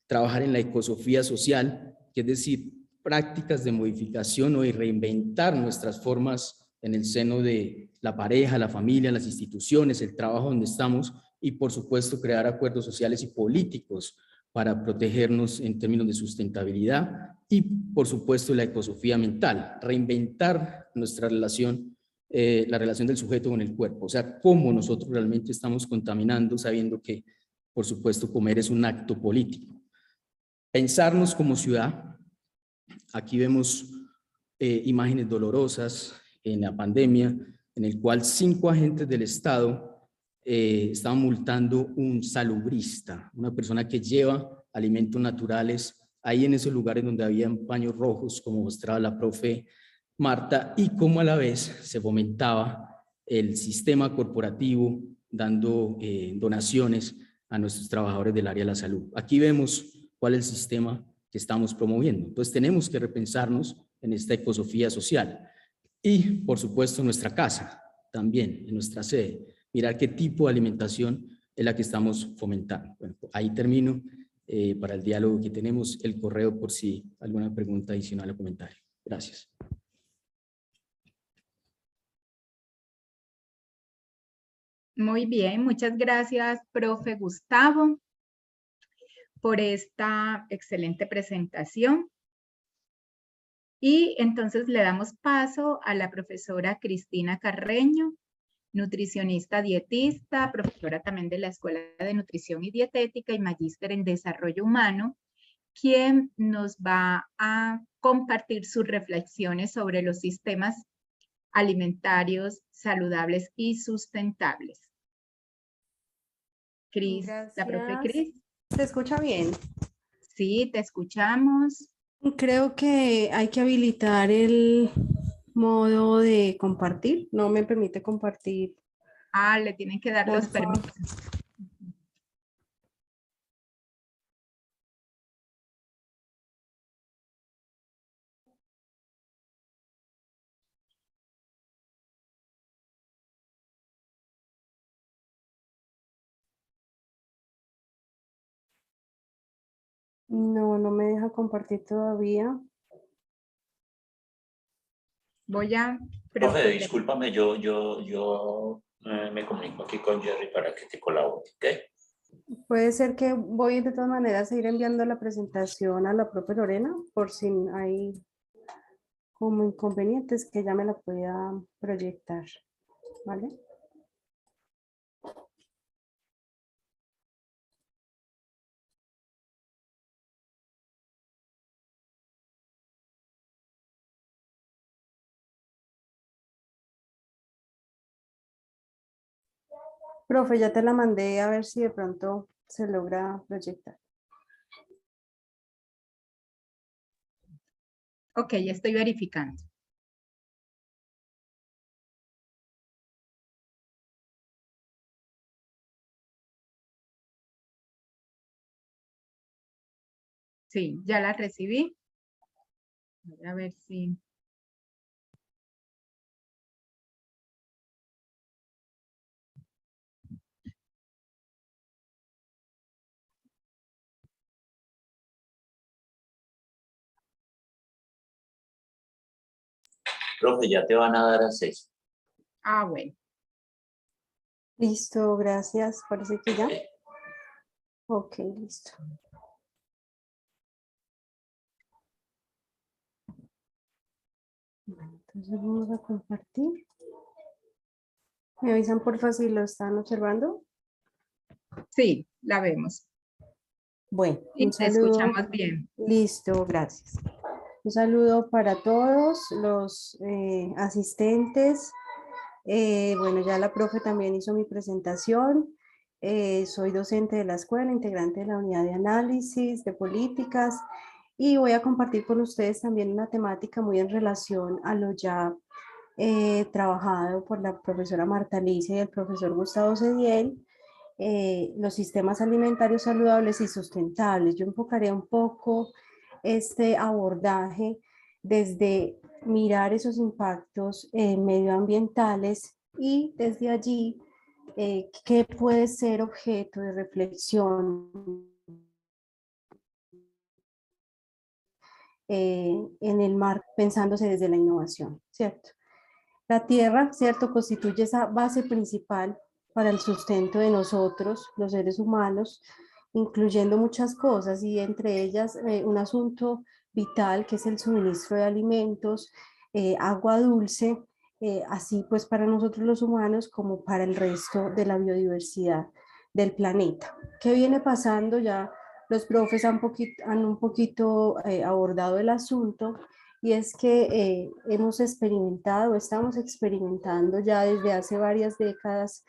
Trabajar en la ecosofía social, que es decir, prácticas de modificación o de reinventar nuestras formas en el seno de la pareja, la familia, las instituciones, el trabajo donde estamos, y por supuesto crear acuerdos sociales y políticos para protegernos en términos de sustentabilidad, y por supuesto la ecosofía mental, reinventar nuestra relación, la relación del sujeto con el cuerpo, o sea, cómo nosotros realmente estamos contaminando, sabiendo que por supuesto comer es un acto político. Pensarnos como ciudad. Aquí vemos imágenes dolorosas en la pandemia, en el cual 5 agentes del Estado estaban multando un salubrista, una persona que lleva alimentos naturales ahí en esos lugares donde habían paños rojos, como mostraba la profe Marta, y cómo a la vez se fomentaba el sistema corporativo dando donaciones a nuestros trabajadores del área de la salud. Aquí vemos cuál es el sistema que estamos promoviendo. Entonces tenemos que repensarnos en esta ecosofía social. Y por supuesto nuestra casa también, en nuestra sede, mirar qué tipo de alimentación es la que estamos fomentando. Bueno, ahí termino para el diálogo que tenemos. El correo por si alguna pregunta adicional o comentario. Gracias. Muy bien, muchas gracias, profe Gustavo. por esta excelente presentación. Y entonces le damos paso a la profesora Cristina Carreño, nutricionista dietista, profesora también de la Escuela de Nutrición y Dietética y magíster en Desarrollo Humano, quien nos va a compartir sus reflexiones sobre los sistemas alimentarios saludables y sustentables. Cris, la profe Cris. ¿Se escucha bien? Sí, te escuchamos. Creo que hay que habilitar el modo de compartir. No me permite compartir. Ah, le tienen que dar los Por favor. permisos. No, no me deja compartir todavía. Voy a... Profe, discúlpame, yo me comunico aquí con Jerry para que te colabore, ¿ok? Puede ser que voy de todas maneras a ir enviando la presentación a la profe Lorena por si hay como inconvenientes que ella me la pueda proyectar, ¿vale? Profe, ya te la mandé a ver si de pronto se logra proyectar. Ok, estoy verificando. Sí, ya la recibí. Voy a ver si... Profe, ya te van a dar acceso. Ah, bueno. Listo, gracias. Parece que ya. ¿Ok? Ok, listo. Bueno, entonces vamos a compartir. ¿Me avisan porfa si lo están observando? Sí, la vemos. Bueno, Y un te saludo. escuchamos bien. Listo, gracias. Un saludo para todos los asistentes. Bueno, ya la profe también hizo mi presentación. Soy docente de la escuela, integrante de la unidad de análisis de políticas y voy a compartir con ustedes también una temática muy en relación a lo ya trabajado por la profesora Marta Alicia y el profesor Gustavo Cediel, los sistemas alimentarios saludables y sustentables. Yo enfocaré un poco este abordaje desde mirar esos impactos medioambientales y desde allí qué puede ser objeto de reflexión en el mar, pensándose desde la innovación, ¿cierto? La tierra, ¿cierto?, constituye esa base principal para el sustento de nosotros, los seres humanos, incluyendo muchas cosas y entre ellas un asunto vital que es el suministro de alimentos, agua dulce, así pues para nosotros los humanos como para el resto de la biodiversidad del planeta. ¿Qué viene pasando? Ya los profes han un poquito abordado el asunto y es que hemos experimentado, estamos experimentando ya desde hace varias décadas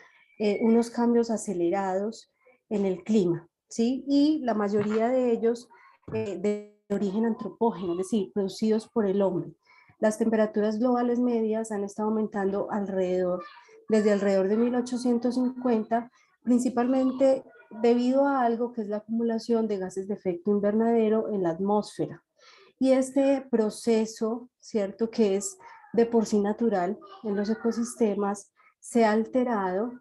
unos cambios acelerados en el clima, ¿sí? Y la mayoría de ellos de origen antropógeno, es decir, producidos por el hombre. Las temperaturas globales medias han estado aumentando desde alrededor de 1850, principalmente debido a algo que es la acumulación de gases de efecto invernadero en la atmósfera. Y este proceso, ¿cierto?, que es de por sí natural en los ecosistemas, se ha alterado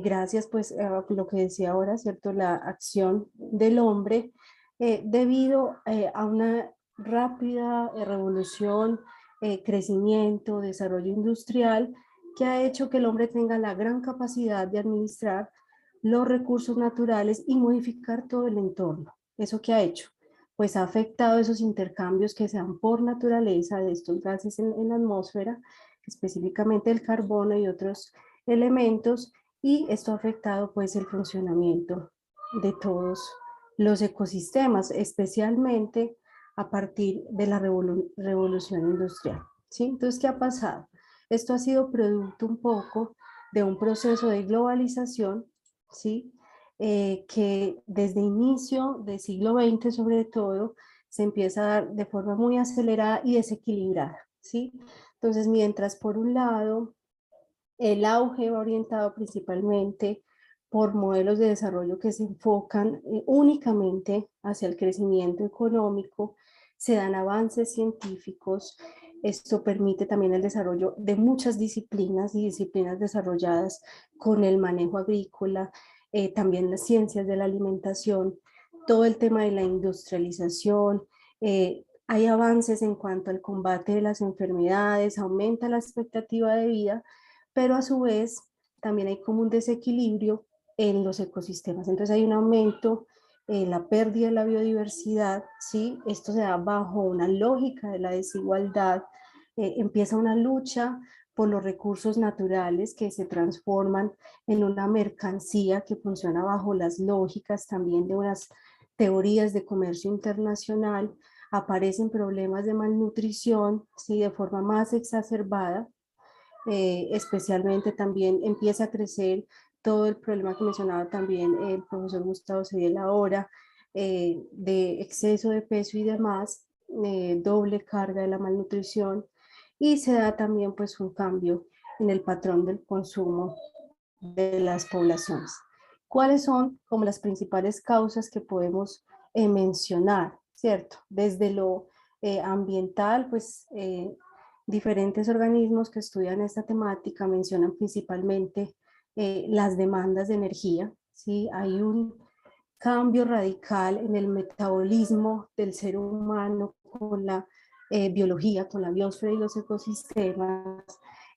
gracias pues a lo que decía ahora, ¿cierto?, la acción del hombre debido a una rápida revolución, crecimiento, desarrollo industrial que ha hecho que el hombre tenga la gran capacidad de administrar los recursos naturales y modificar todo el entorno. ¿Eso qué ha hecho? Pues ha afectado esos intercambios que se dan por naturaleza de estos gases en la atmósfera, específicamente el carbono y otros elementos, y esto ha afectado pues el funcionamiento de todos los ecosistemas, especialmente a partir de la revolución industrial, ¿sí? Entonces, ¿qué ha pasado? Esto ha sido producto un poco de un proceso de globalización, ¿sí? Que desde inicio del siglo XX sobre todo se empieza a dar de forma muy acelerada y desequilibrada, ¿sí? Entonces, mientras por un lado el auge va orientado principalmente por modelos de desarrollo que se enfocan únicamente hacia el crecimiento económico, se dan avances científicos, esto permite también el desarrollo de muchas disciplinas y disciplinas desarrolladas con el manejo agrícola, también las ciencias de la alimentación, todo el tema de la industrialización, hay avances en cuanto al combate de las enfermedades, aumenta la expectativa de vida, pero a su vez también hay como un desequilibrio en los ecosistemas. Entonces hay un aumento en la pérdida de la biodiversidad, ¿sí? Esto se da bajo una lógica de la desigualdad, empieza una lucha por los recursos naturales que se transforman en una mercancía que funciona bajo las lógicas también de unas teorías de comercio internacional, aparecen problemas de malnutrición, ¿sí? De forma más exacerbada, especialmente también empieza a crecer todo el problema que mencionaba también el profesor Gustavo Cediel ahora, de exceso de peso y demás, doble carga de la malnutrición, y se da también pues un cambio en el patrón del consumo de las poblaciones. ¿Cuáles son como las principales causas que podemos mencionar, cierto? Desde lo ambiental, pues diferentes organismos que estudian esta temática mencionan principalmente las demandas de energía, ¿sí? Hay un cambio radical en el metabolismo del ser humano con la biología, con la biosfera y los ecosistemas.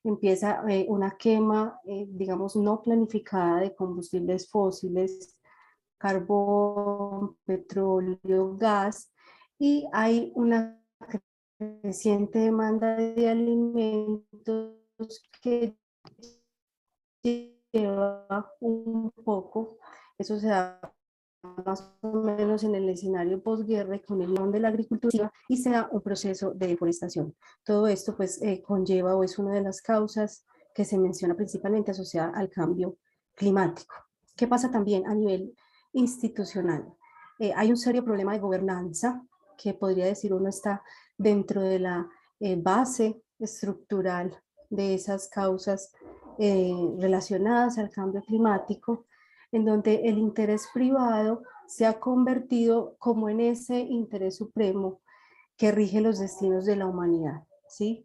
Empieza una quema, digamos, no planificada de combustibles fósiles, carbón, petróleo, gas, y hay una creciente demanda de alimentos que lleva un poco, eso se da más o menos en el escenario posguerra con el boom de la agricultura, y se da un proceso de deforestación. Todo esto pues conlleva o es una de las causas que se menciona principalmente asociada al cambio climático. ¿Qué pasa también a nivel institucional? Hay un serio problema de gobernanza que podría decir uno está dentro de la base estructural de esas causas relacionadas al cambio climático, en donde el interés privado se ha convertido como en ese interés supremo que rige los destinos de la humanidad, ¿sí?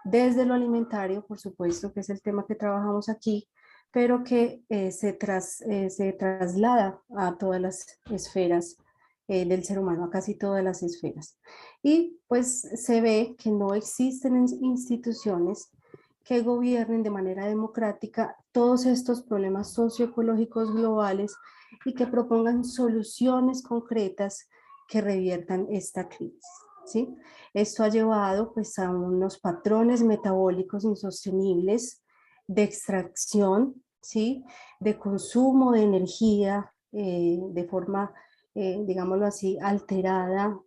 Desde lo alimentario, por supuesto, que es el tema que trabajamos aquí, pero que se traslada a todas las esferas del ser humano, a casi todas las esferas. Y pues se ve que no existen instituciones que gobiernen de manera democrática todos estos problemas socioecológicos globales y que propongan soluciones concretas que reviertan esta crisis, ¿sí? Esto ha llevado pues a unos patrones metabólicos insostenibles de extracción, ¿sí? De consumo de energía de forma, digámoslo así, alterada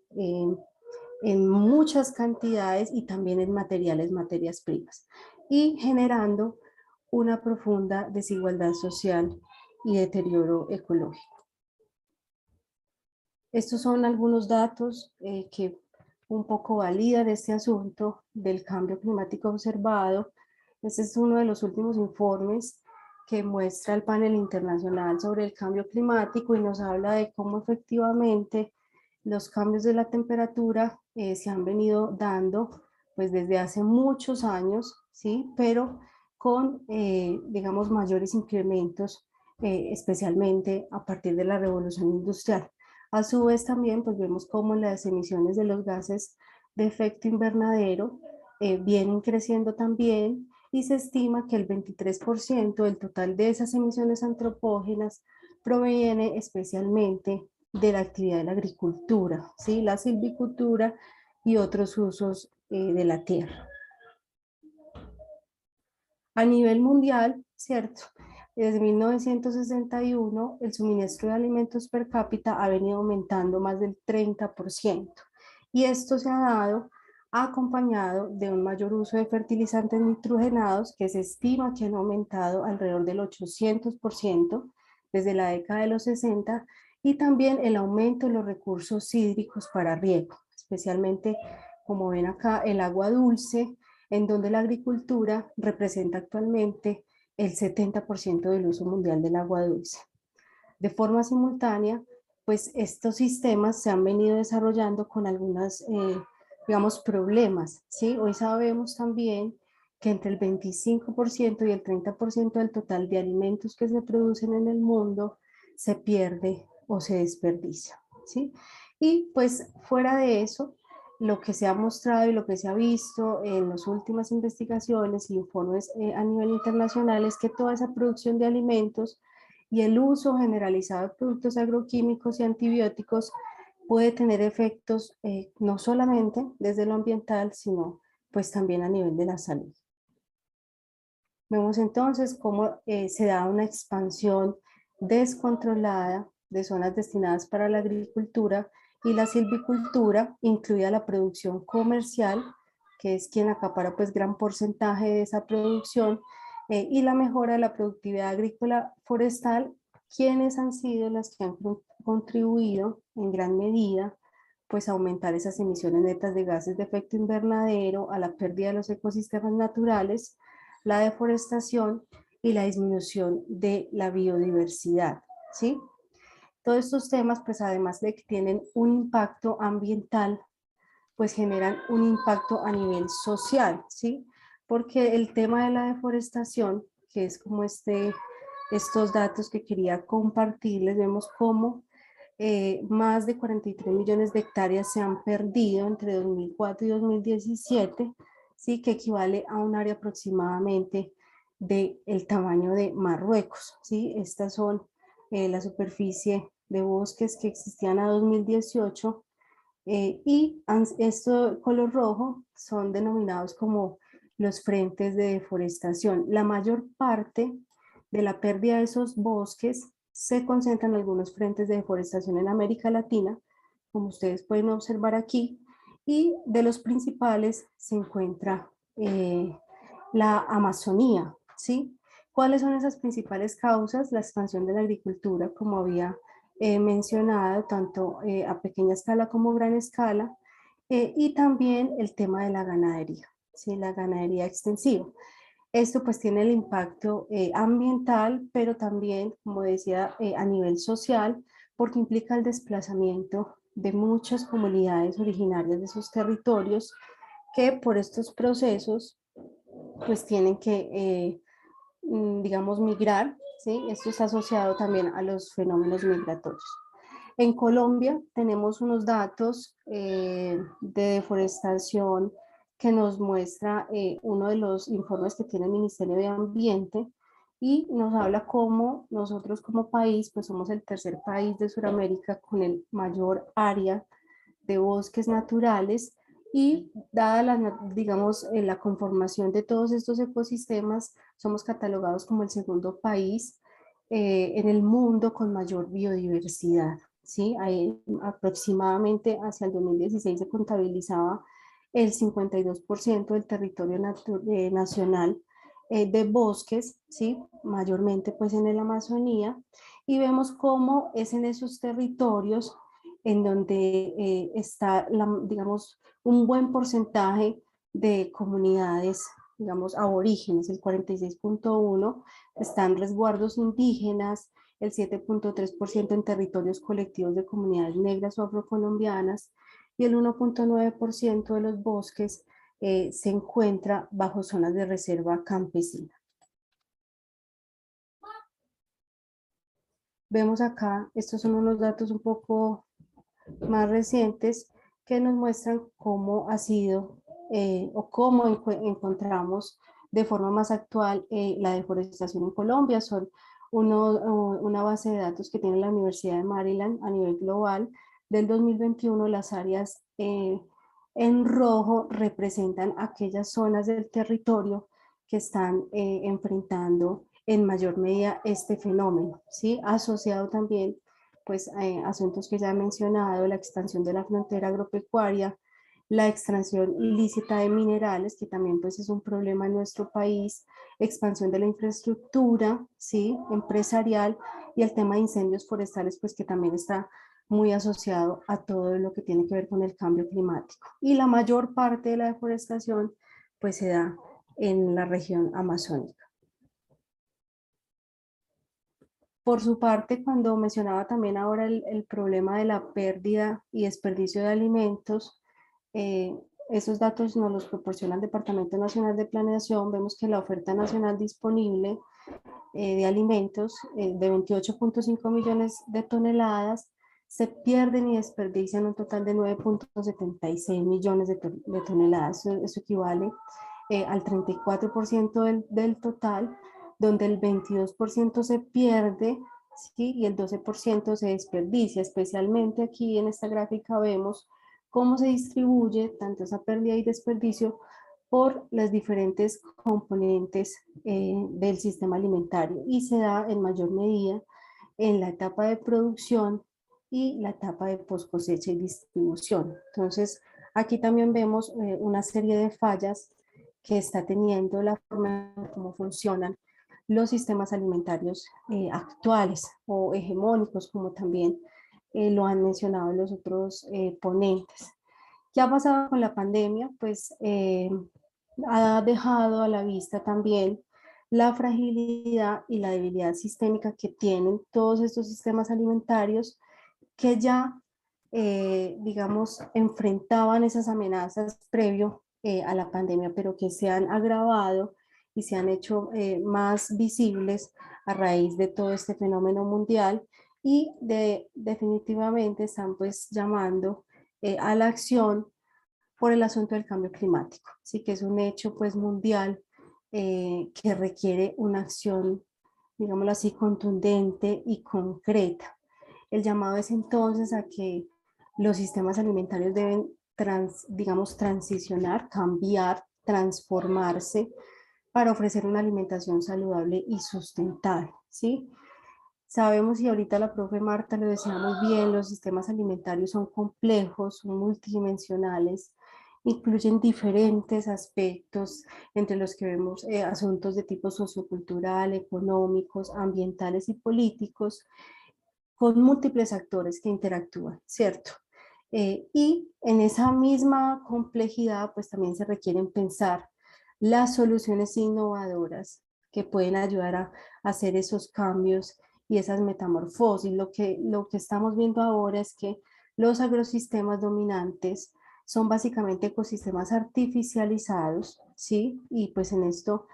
en muchas cantidades y también en materias primas, y generando una profunda desigualdad social y deterioro ecológico. Estos son algunos datos que un poco validan este asunto del cambio climático observado. Este es uno de los últimos informes que muestra el panel internacional sobre el cambio climático y nos habla de cómo efectivamente los cambios de la temperatura se han venido dando pues desde hace muchos años, ¿sí? Pero con, digamos, mayores incrementos, especialmente a partir de la revolución industrial. A su vez también pues vemos cómo las emisiones de los gases de efecto invernadero vienen creciendo también, y se estima que el 23% del total de esas emisiones antropógenas proviene especialmente de la actividad de la agricultura, ¿sí? La silvicultura y otros usos de la tierra. A nivel mundial, ¿cierto? Desde 1961, el suministro de alimentos per cápita ha venido aumentando más del 30%. Y esto se ha dado acompañado de un mayor uso de fertilizantes nitrogenados que se estima que han aumentado alrededor del 800% desde la década de los 60, y también el aumento de los recursos hídricos para riego, especialmente, como ven acá, el agua dulce, en donde la agricultura representa actualmente el 70% del uso mundial del agua dulce. De forma simultánea, pues estos sistemas se han venido desarrollando con algunos, digamos, problemas, ¿sí? Hoy sabemos también que entre el 25% y el 30% del total de alimentos que se producen en el mundo se pierde o se desperdicia, ¿sí? Y pues fuera de eso, lo que se ha mostrado y lo que se ha visto en las últimas investigaciones y informes a nivel internacional es que toda esa producción de alimentos y el uso generalizado de productos agroquímicos y antibióticos puede tener efectos no solamente desde lo ambiental, sino pues también a nivel de la salud. Vemos entonces cómo se da una expansión descontrolada de zonas destinadas para la agricultura y la silvicultura, incluida la producción comercial, que es quien acapara pues gran porcentaje de esa producción, y la mejora de la productividad agrícola forestal, quienes han sido las que han contribuido en gran medida pues a aumentar esas emisiones netas de gases de efecto invernadero, a la pérdida de los ecosistemas naturales, la deforestación y la disminución de la biodiversidad, ¿sí? Todos estos temas, pues además de que tienen un impacto ambiental, pues generan un impacto a nivel social, ¿sí? Porque el tema de la deforestación, que es como estos datos que quería compartirles, vemos cómo más de 43 millones de hectáreas se han perdido entre 2004 y 2017, ¿sí? Que equivale a un área aproximadamente del tamaño de Marruecos, ¿sí? Estas son la superficie de bosques que existían a 2018, y esto color rojo son denominados como los frentes de deforestación. La mayor parte de la pérdida de esos bosques se concentran en algunos frentes de deforestación en América Latina, como ustedes pueden observar aquí, y de los principales se encuentra la Amazonía, ¿sí? ¿Cuáles son esas principales causas? La expansión de la agricultura, como había mencionado, tanto a pequeña escala como gran escala, y también el tema de la ganadería, ¿sí? La ganadería extensiva. Esto pues tiene el impacto ambiental, pero también, como decía, a nivel social, porque implica el desplazamiento de muchas comunidades originarias de esos territorios que por estos procesos pues tienen que, digamos, migrar, ¿sí? Esto está asociado también a los fenómenos migratorios. En Colombia tenemos unos datos de deforestación que nos muestra uno de los informes que tiene el Ministerio de Ambiente, y nos habla cómo nosotros como país, pues somos el tercer país de Sudamérica con el mayor área de bosques naturales, y dada la, digamos, la conformación de todos estos ecosistemas, somos catalogados como el segundo país en el mundo con mayor biodiversidad, ¿sí? Hay, aproximadamente hacia el 2016 se contabilizaba el 52% del territorio nacional de bosques, ¿sí? Mayormente pues en la Amazonía, y vemos cómo es en esos territorios en donde está, digamos, un buen porcentaje de comunidades, digamos, aborígenes, el 46.1%, están resguardos indígenas, el 7.3% en territorios colectivos de comunidades negras o afrocolombianas, y el 1.9% de los bosques se encuentra bajo zonas de reserva campesina. Vemos acá, estos son unos datos un poco más recientes que nos muestran cómo ha sido o cómo encontramos de forma más actual la deforestación en Colombia. Son una base de datos que tiene la Universidad de Maryland a nivel global. Del 2021, las áreas en rojo representan aquellas zonas del territorio que están enfrentando en mayor medida este fenómeno, ¿sí? Asociado también pues asuntos que ya he mencionado, la expansión de la frontera agropecuaria, la extracción ilícita de minerales, que también pues es un problema en nuestro país, expansión de la infraestructura, ¿sí? Empresarial, y el tema de incendios forestales, pues que también está muy asociado a todo lo que tiene que ver con el cambio climático. Y la mayor parte de la deforestación pues se da en la región amazónica. Por su parte, cuando mencionaba también ahora el problema de la pérdida y desperdicio de alimentos, esos datos nos los proporciona el Departamento Nacional de Planeación. Vemos que la oferta nacional disponible de alimentos de 28.5 millones de toneladas se pierden y desperdician un total de 9.76 millones de toneladas. Eso equivale al 34% del total, donde el 22% se pierde, ¿sí? Y el 12% se desperdicia. Especialmente aquí en esta gráfica vemos cómo se distribuye tanto esa pérdida y desperdicio por las diferentes componentes del sistema alimentario, y se da en mayor medida en la etapa de producción y la etapa de post cosecha y distribución. Entonces, aquí también vemos una serie de fallas que está teniendo la forma en cómo funcionan los sistemas alimentarios actuales o hegemónicos, como también lo han mencionado los otros ponentes. ¿Qué ha pasado con la pandemia? Pues ha dejado a la vista también la fragilidad y la debilidad sistémica que tienen todos estos sistemas alimentarios, que ya, digamos, enfrentaban esas amenazas previo a la pandemia, pero que se han agravado y se han hecho más visibles a raíz de todo este fenómeno mundial, y definitivamente están pues llamando a la acción por el asunto del cambio climático, sí, que es un hecho pues mundial que requiere una acción, digámoslo así, contundente y concreta. El llamado es entonces a que los sistemas alimentarios deben, digamos, transicionar, cambiar, transformarse para ofrecer una alimentación saludable y sustentable, ¿sí? Sabemos, y ahorita la profe Marta lo decía muy bien, los sistemas alimentarios son complejos, son multidimensionales, incluyen diferentes aspectos, entre los que vemos asuntos de tipo sociocultural, económicos, ambientales y políticos, con múltiples actores que interactúan, ¿cierto? Y en esa misma complejidad, pues también se requieren pensar las soluciones innovadoras que pueden ayudar a hacer esos cambios y esas metamorfosis. Lo que estamos viendo ahora es que los agrosistemas dominantes son básicamente ecosistemas artificializados, ¿sí? Y pues en esto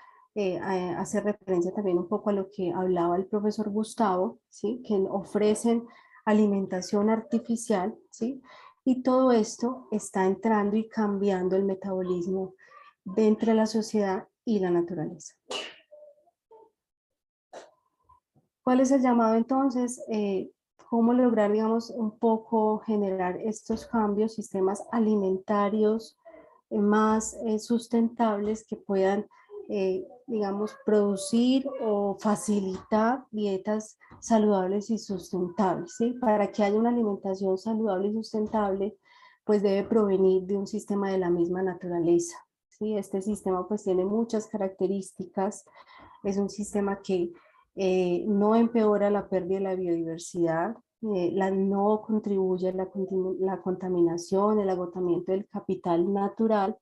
hace referencia también un poco a lo que hablaba el profesor Gustavo, ¿sí? Que ofrecen alimentación artificial, ¿sí? Y todo esto está entrando y cambiando el metabolismo de entre la sociedad y la naturaleza. ¿Cuál es el llamado entonces? ¿Cómo lograr, digamos, un poco generar estos cambios, sistemas alimentarios más sustentables que puedan, digamos, producir o facilitar dietas saludables y sustentables, ¿sí? Para que haya una alimentación saludable y sustentable, pues debe provenir de un sistema de la misma naturaleza, ¿sí? Este sistema pues tiene muchas características. Es un sistema que no empeora la pérdida de la biodiversidad, no contribuye a la contaminación, el agotamiento del capital natural,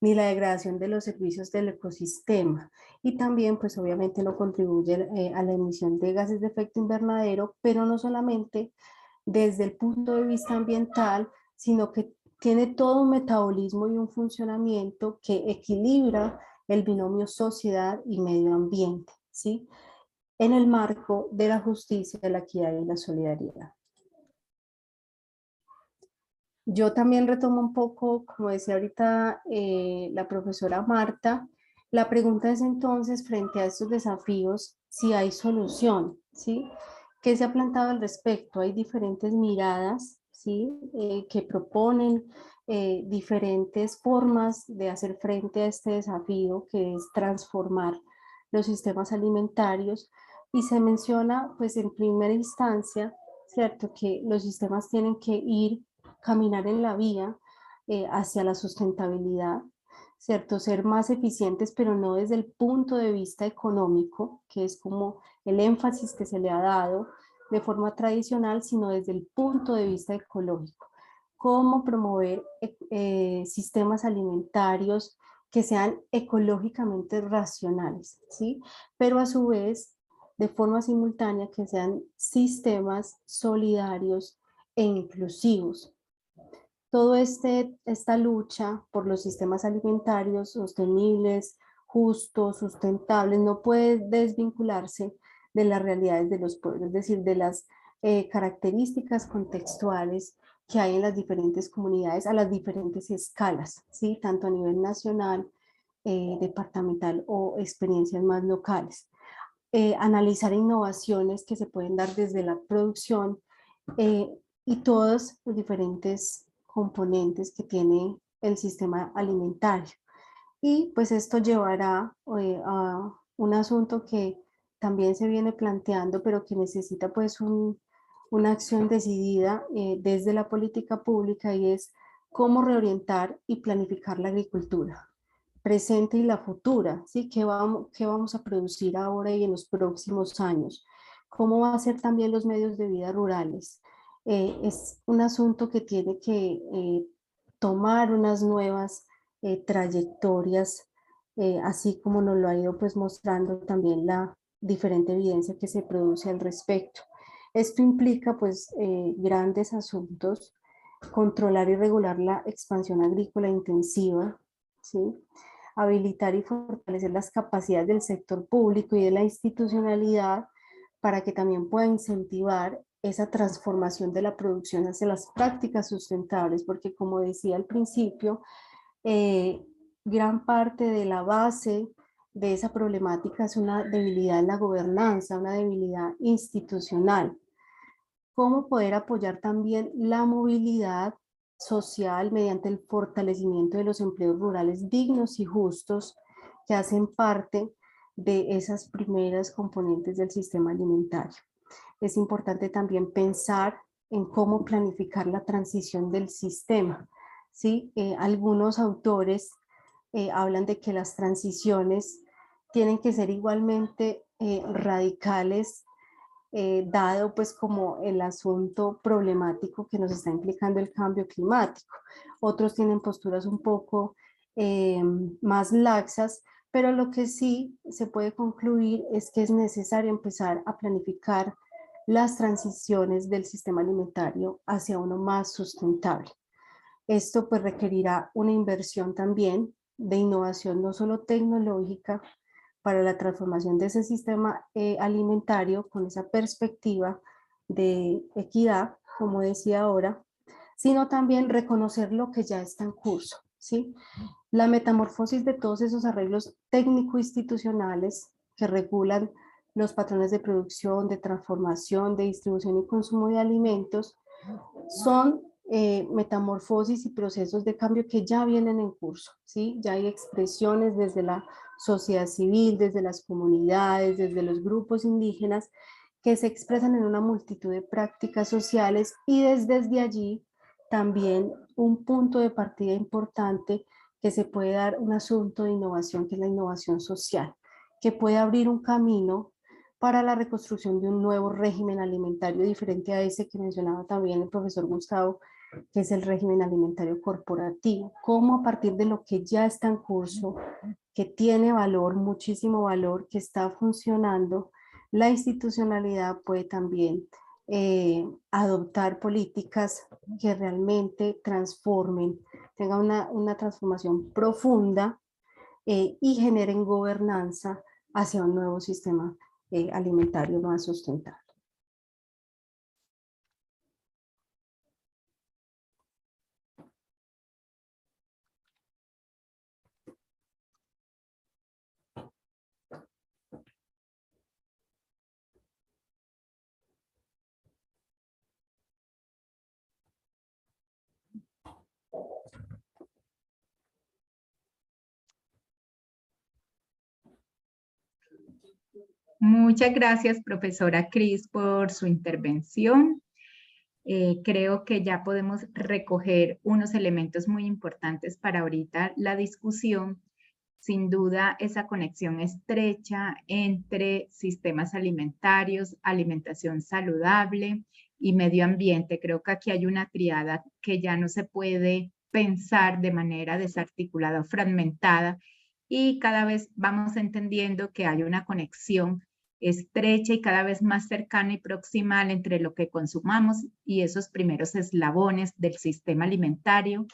ni la degradación de los servicios del ecosistema. Y también, pues obviamente no contribuye a la emisión de gases de efecto invernadero, pero no solamente desde el punto de vista ambiental, sino que tiene todo un metabolismo y un funcionamiento que equilibra el binomio sociedad y medio ambiente, ¿sí? En el marco de la justicia, la equidad y la solidaridad. Yo también retomo un poco, como decía ahorita la profesora Marta, La pregunta es entonces, frente a estos desafíos, si hay solución, ¿sí? ¿Qué se ha planteado al respecto? Hay diferentes miradas, ¿sí? Que proponen diferentes formas de hacer frente a este desafío, que es transformar los sistemas alimentarios. Y se menciona, pues en primera instancia, ¿cierto? Que los sistemas tienen que caminar en la vía hacia la sustentabilidad, ¿cierto? Ser más eficientes, pero no desde el punto de vista económico, que es como el énfasis que se le ha dado de forma tradicional, sino desde el punto de vista ecológico. Cómo promover sistemas alimentarios que sean ecológicamente racionales, ¿sí? Pero a su vez, de forma simultánea, que sean sistemas solidarios e inclusivos. Toda esta lucha por los sistemas alimentarios sostenibles, justos, sustentables, no puede desvincularse de las realidades de los pueblos, es decir, de las características contextuales que hay en las diferentes comunidades a las diferentes escalas, ¿sí? Tanto a nivel nacional, departamental o experiencias más locales. Analizar innovaciones que se pueden dar desde la producción, eh, y todos los diferentes componentes que tiene el sistema alimentario. Y pues esto llevará a un asunto que también se viene planteando, pero que necesita pues una acción decidida desde la política pública, y es cómo reorientar y planificar la agricultura presente y la futura, ¿sí? Qué vamos a producir ahora y en los próximos años? ¿Cómo va a ser también los medios de vida rurales? Es un asunto que tiene que tomar unas nuevas trayectorias, así como nos lo ha ido pues mostrando también la diferente evidencia que se produce al respecto. Esto implica pues grandes asuntos, controlar y regular la expansión agrícola intensiva, ¿sí? Habilitar y fortalecer las capacidades del sector público y de la institucionalidad para que también pueda incentivar esa transformación de la producción hacia las prácticas sustentables, porque como decía al principio, eh, gran parte de la base de esa problemática es una debilidad en la gobernanza, una debilidad institucional. Cómo poder apoyar también la movilidad social mediante el fortalecimiento de los empleos rurales dignos y justos que hacen parte de esas primeras componentes del sistema alimentario. Es importante también pensar en cómo planificar la transición del sistema, ¿sí? Algunos autores hablan de que las transiciones tienen que ser igualmente radicales, dado pues como el asunto problemático que nos está implicando el cambio climático. Otros tienen posturas un poco más laxas, pero lo que sí se puede concluir es que es necesario empezar a planificar las transiciones del sistema alimentario hacia uno más sustentable. Esto pues requerirá una inversión también de innovación, no solo tecnológica, para la transformación de ese sistema alimentario con esa perspectiva de equidad, como decía ahora, sino también reconocer lo que ya está en curso, ¿sí? La metamorfosis de todos esos arreglos técnico-institucionales que regulan los patrones de producción, de transformación, de distribución y consumo de alimentos, son metamorfosis y procesos de cambio que ya vienen en curso, ¿sí? Ya hay expresiones desde la sociedad civil, desde las comunidades, desde los grupos indígenas, que se expresan en una multitud de prácticas sociales, y desde allí también un punto de partida importante que se puede dar un asunto de innovación, que es la innovación social, que puede abrir un camino para la reconstrucción de un nuevo régimen alimentario diferente a ese que mencionaba también el profesor Gustavo, que es el régimen alimentario corporativo. Cómo a partir de lo que ya está en curso, que tiene valor, muchísimo valor, que está funcionando, la institucionalidad puede también adoptar políticas que realmente transformen, tengan una transformación profunda y generen gobernanza hacia un nuevo sistema alimentario más sustentable. Muchas gracias, profesora Cris, por su intervención. Creo que ya podemos recoger unos elementos muy importantes para ahorita la discusión. Sin duda, esa conexión estrecha entre sistemas alimentarios, alimentación saludable y medio ambiente. Creo que aquí hay una triada que ya no se puede pensar de manera desarticulada o fragmentada, y cada vez vamos entendiendo que hay una conexión estrecha y cada vez más cercana y proximal entre lo que consumamos y esos primeros eslabones del sistema alimentario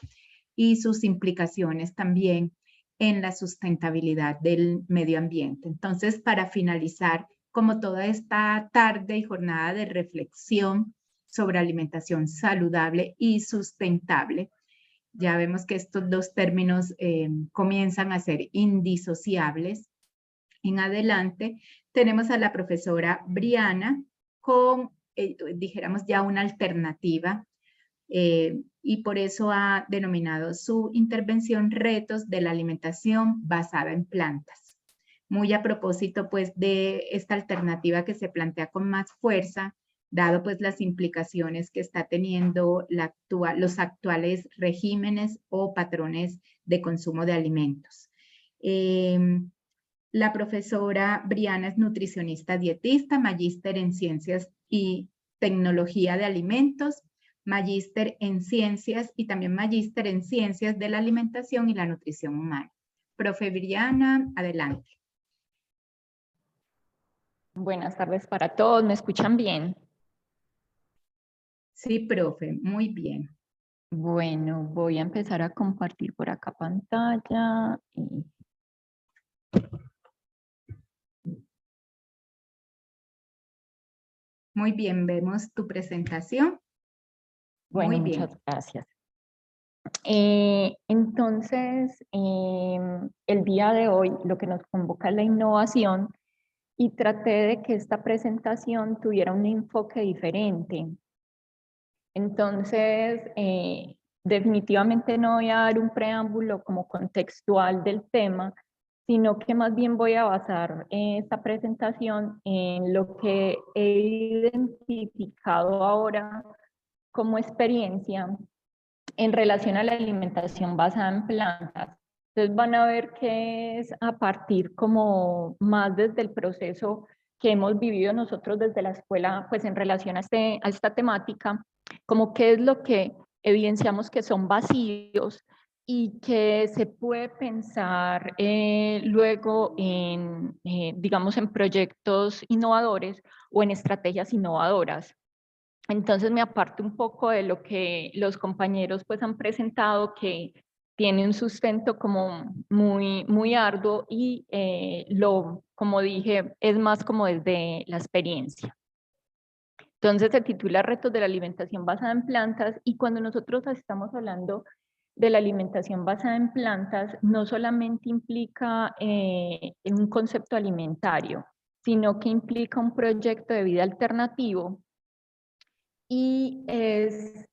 y sus implicaciones también en la sustentabilidad del medio ambiente. Entonces, para finalizar, como toda esta tarde y jornada de reflexión sobre alimentación saludable y sustentable, ya vemos que estos dos términos comienzan a ser indisociables. En adelante tenemos a la profesora Briana con, dijéramos ya una alternativa, y por eso ha denominado su intervención Retos de la alimentación basada en plantas. Muy a propósito pues de esta alternativa que se plantea con más fuerza, dado pues las implicaciones que está teniendo los actuales regímenes o patrones de consumo de alimentos. La profesora Briana es nutricionista dietista, magíster en ciencias y tecnología de alimentos, magíster en ciencias y también magíster en ciencias de la alimentación y la nutrición humana. Profe Briana, adelante. Buenas tardes para todos, ¿me escuchan bien? Sí, profe, muy bien. Bueno, voy a empezar a compartir por acá pantalla. Muy bien, vemos tu presentación. Bueno, muy bien. muchas gracias. Entonces, el día de hoy lo que nos convoca es la innovación y traté de que esta presentación tuviera un enfoque diferente. Entonces, definitivamente no voy a dar un preámbulo como contextual del tema, sino que más bien voy a basar esta presentación en lo que he identificado ahora como experiencia en relación a la alimentación basada en plantas. Entonces van a ver que es a partir como más desde el proceso que hemos vivido nosotros desde la escuela, pues en relación a esta temática, como qué es lo que evidenciamos que son vacíos y que se puede pensar luego en, digamos, en proyectos innovadores o en estrategias innovadoras. Entonces me aparto un poco de lo que los compañeros pues han presentado, que tiene un sustento como muy arduo y como dije, es más como desde la experiencia. Entonces se titula Retos de la alimentación basada en plantas, y cuando nosotros estamos hablando de la alimentación basada en plantas, no solamente implica un concepto alimentario, sino que implica un proyecto de vida alternativo, y es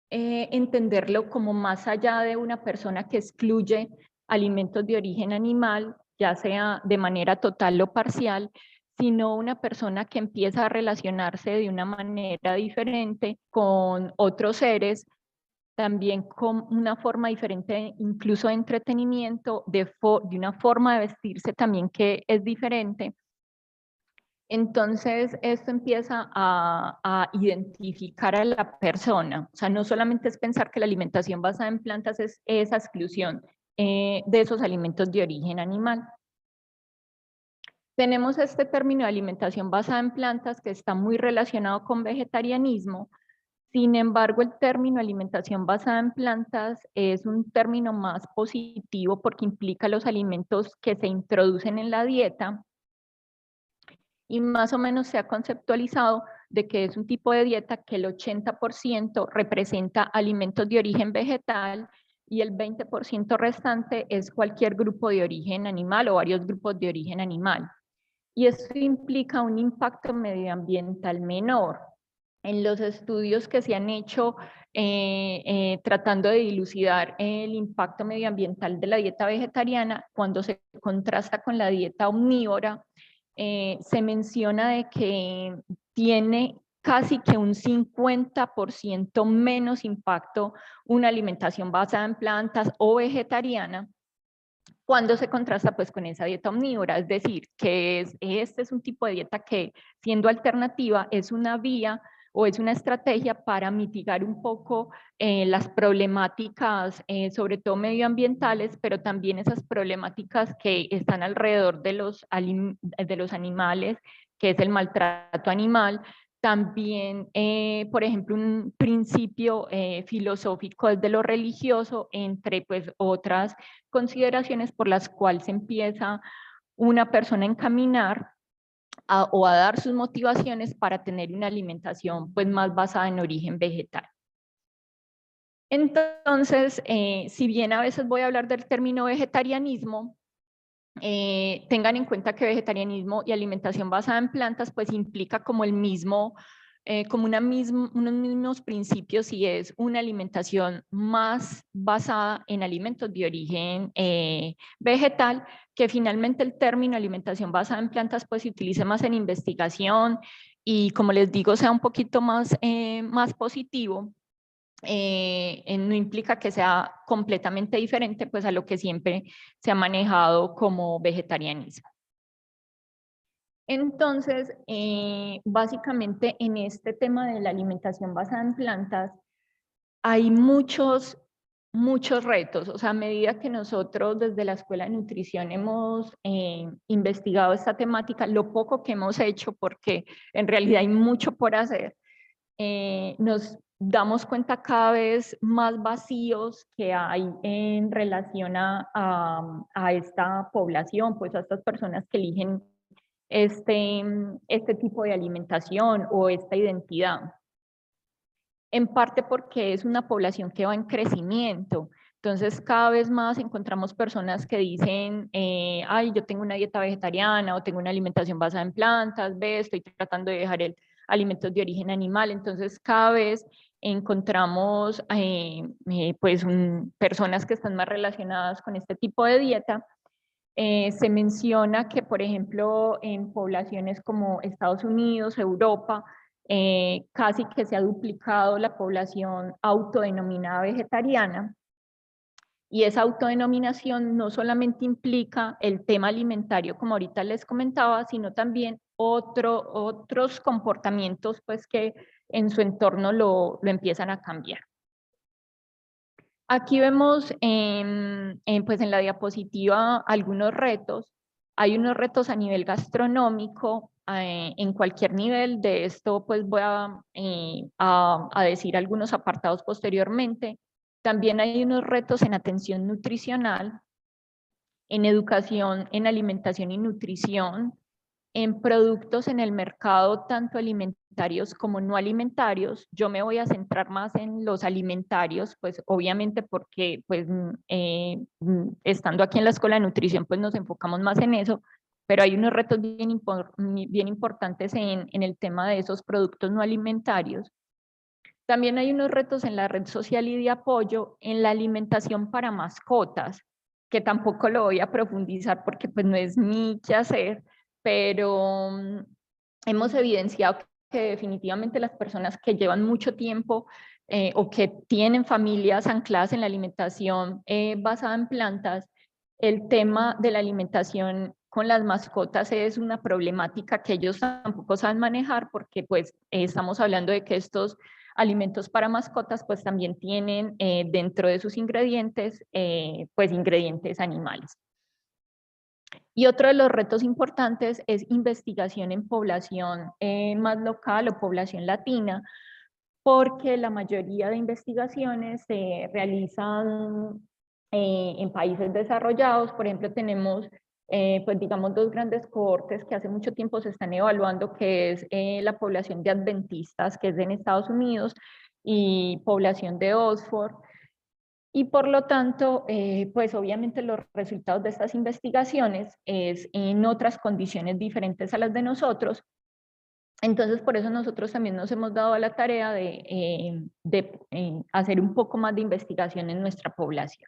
entenderlo como más allá de una persona que excluye alimentos de origen animal, ya sea de manera total o parcial, sino una persona que empieza a relacionarse de una manera diferente con otros seres, también con una forma diferente, incluso de entretenimiento, de una forma de vestirse también que es diferente. Entonces, esto empieza a identificar a la persona. O sea, no solamente es pensar que la alimentación basada en plantas es esa exclusión de esos alimentos de origen animal. Tenemos este término de alimentación basada en plantas que está muy relacionado con vegetarianismo. Sin embargo, el término alimentación basada en plantas es un término más positivo porque implica los alimentos que se introducen en la dieta, y más o menos se ha conceptualizado de que es un tipo de dieta que el 80% representa alimentos de origen vegetal y el 20% restante es cualquier grupo de origen animal o varios grupos de origen animal. Y esto implica un impacto medioambiental menor. En los estudios que se han hecho tratando de dilucidar el impacto medioambiental de la dieta vegetariana, cuando se contrasta con la dieta omnívora, se menciona de que tiene casi que un 50% menos impacto una alimentación basada en plantas o vegetariana cuando se contrasta pues con esa dieta omnívora, es decir, que este es un tipo de dieta que, siendo alternativa, es una vía o es una estrategia para mitigar un poco las problemáticas, sobre todo medioambientales, pero también esas problemáticas que están alrededor de los animales, que es el maltrato animal. También, por ejemplo, un principio filosófico desde lo religioso, entre pues otras consideraciones por las cuales se empieza una persona a encaminar o a dar sus motivaciones para tener una alimentación pues más basada en origen vegetal. Entonces, si bien a veces voy a hablar del término vegetarianismo, tengan en cuenta que vegetarianismo y alimentación basada en plantas pues implica como el mismo, como unos mismos principios, y es una alimentación más basada en alimentos de origen vegetal, que finalmente el término alimentación basada en plantas pues se utiliza más en investigación y, como les digo, sea un poquito más, más positivo. No implica que sea completamente diferente pues a lo que siempre se ha manejado como vegetarianismo. Entonces, básicamente en este tema de la alimentación basada en plantas hay muchos retos. O sea, a medida que nosotros desde la Escuela de Nutrición hemos investigado esta temática, lo poco que hemos hecho, porque en realidad hay mucho por hacer, nos damos cuenta cada vez más vacíos que hay en relación a esta población, pues a estas personas que eligen este tipo de alimentación o esta identidad. En parte porque es una población que va en crecimiento. Entonces, cada vez más encontramos personas que dicen, ay, yo tengo una dieta vegetariana o tengo una alimentación basada en plantas, ve, estoy tratando de dejar alimentos de origen animal. Entonces, cada vez encontramos pues personas que están más relacionadas con este tipo de dieta. Se menciona que, por ejemplo, en poblaciones como Estados Unidos, Europa, casi que se ha duplicado la población autodenominada vegetariana. Y esa autodenominación no solamente implica el tema alimentario, como ahorita les comentaba, sino también otros comportamientos pues, que en su entorno lo empiezan a cambiar. Aquí vemos pues en la diapositiva algunos retos. Hay unos retos a nivel gastronómico, en cualquier nivel. De esto pues voy a decir algunos apartados posteriormente. También hay unos retos en atención nutricional, en educación, en alimentación y nutrición, en productos en el mercado, tanto alimentarios como no alimentarios. Yo me voy a centrar más en los alimentarios, pues obviamente porque pues, estando aquí en la Escuela de Nutrición, pues nos enfocamos más en eso, pero hay unos retos bien importantes en el tema de esos productos no alimentarios. También hay unos retos en la red social y de apoyo en la alimentación para mascotas, que tampoco lo voy a profundizar porque pues no es mi quehacer, pero hemos evidenciado que definitivamente las personas que llevan mucho tiempo o que tienen familias ancladas en la alimentación basada en plantas, el tema de la alimentación con las mascotas es una problemática que ellos tampoco saben manejar, porque pues estamos hablando de que estos alimentos para mascotas pues también tienen dentro de sus ingredientes pues ingredientes animales. Y otro de los retos importantes es investigación en población más local o población latina, porque la mayoría de investigaciones se realizan en países desarrollados. Por ejemplo, tenemos pues digamos dos grandes cohortes que hace mucho tiempo se están evaluando, que es la población de adventistas, que es en Estados Unidos, y población de Oxford. Y por lo tanto, pues obviamente los resultados de estas investigaciones es en otras condiciones diferentes a las de nosotros. Entonces, por eso nosotros también nos hemos dado a la tarea de hacer un poco más de investigación en nuestra población.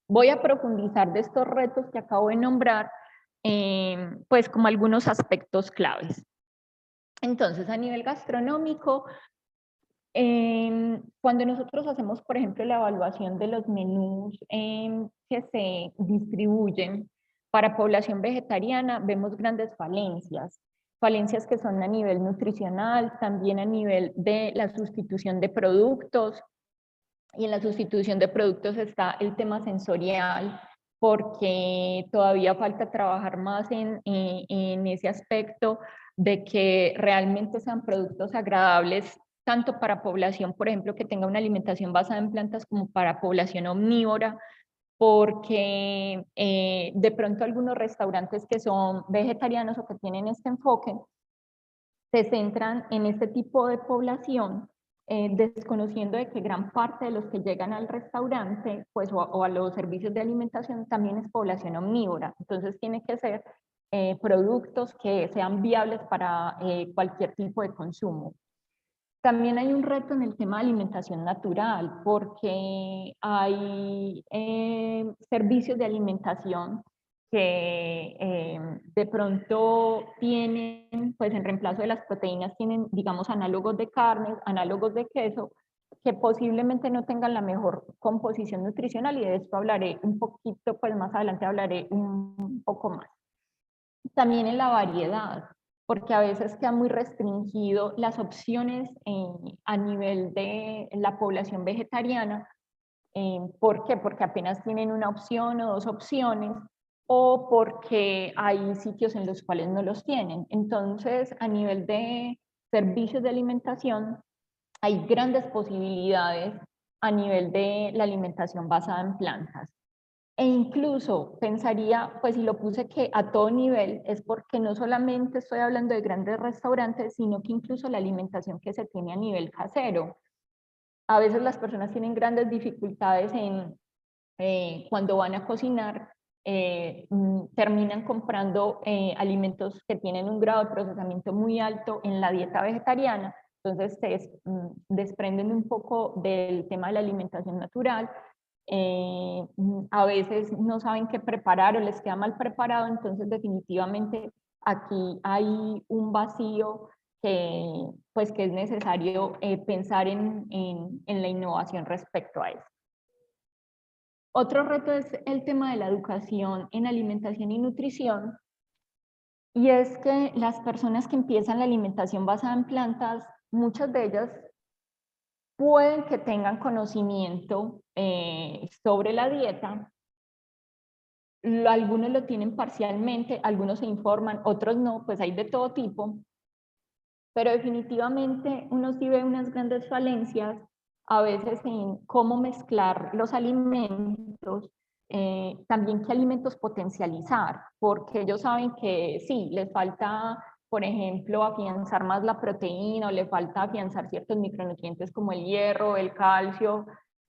Voy a profundizar de estos retos que acabo de nombrar, pues como algunos aspectos claves. Entonces, a nivel gastronómico, cuando nosotros hacemos, por ejemplo, la evaluación de los menús que se distribuyen para población vegetariana, vemos grandes falencias. Falencias que son a nivel nutricional, también a nivel de la sustitución de productos. Y en la sustitución de productos está el tema sensorial, porque todavía falta trabajar más en ese aspecto de que realmente sean productos agradables tanto para población, por ejemplo, que tenga una alimentación basada en plantas, como para población omnívora, porque de pronto algunos restaurantes que son vegetarianos o que tienen este enfoque se centran en este tipo de población, desconociendo de que gran parte de los que llegan al restaurante pues, o a los servicios de alimentación también es población omnívora. Entonces tiene que ser productos que sean viables para cualquier tipo de consumo. También hay un reto en el tema de alimentación natural, porque hay servicios de alimentación que de pronto tienen, pues en reemplazo de las proteínas, tienen, digamos, análogos de carne, análogos de queso, que posiblemente no tengan la mejor composición nutricional, y de esto hablaré un poquito, pues más adelante hablaré un poco más. También en la variedad, porque a veces queda muy restringido las opciones a nivel de la población vegetariana. ¿Por qué? Porque apenas tienen una opción o dos opciones, o porque hay sitios en los cuales no los tienen. Entonces, a nivel de servicios de alimentación, hay grandes posibilidades a nivel de la alimentación basada en plantas. E incluso pensaría, pues si lo puse que a todo nivel, es porque no solamente estoy hablando de grandes restaurantes, sino que incluso la alimentación que se tiene a nivel casero. A veces las personas tienen grandes dificultades en cuando van a cocinar, terminan comprando alimentos que tienen un grado de procesamiento muy alto en la dieta vegetariana, entonces se desprenden un poco del tema de la alimentación natural. A veces no saben qué preparar o les queda mal preparado, entonces definitivamente aquí hay un vacío que, pues, que es necesario pensar en la innovación respecto a eso. Otro reto es el tema de la educación en alimentación y nutrición, y es que las personas que empiezan la alimentación basada en plantas, muchas de ellas pueden que tengan conocimiento sobre la dieta. Algunos lo tienen parcialmente, algunos se informan, otros no, pues hay de todo tipo, pero definitivamente uno sí ve unas grandes falencias a veces en cómo mezclar los alimentos, también qué alimentos potencializar, porque ellos saben que sí, les falta, por ejemplo, afianzar más la proteína, o le falta afianzar ciertos micronutrientes como el hierro, el calcio,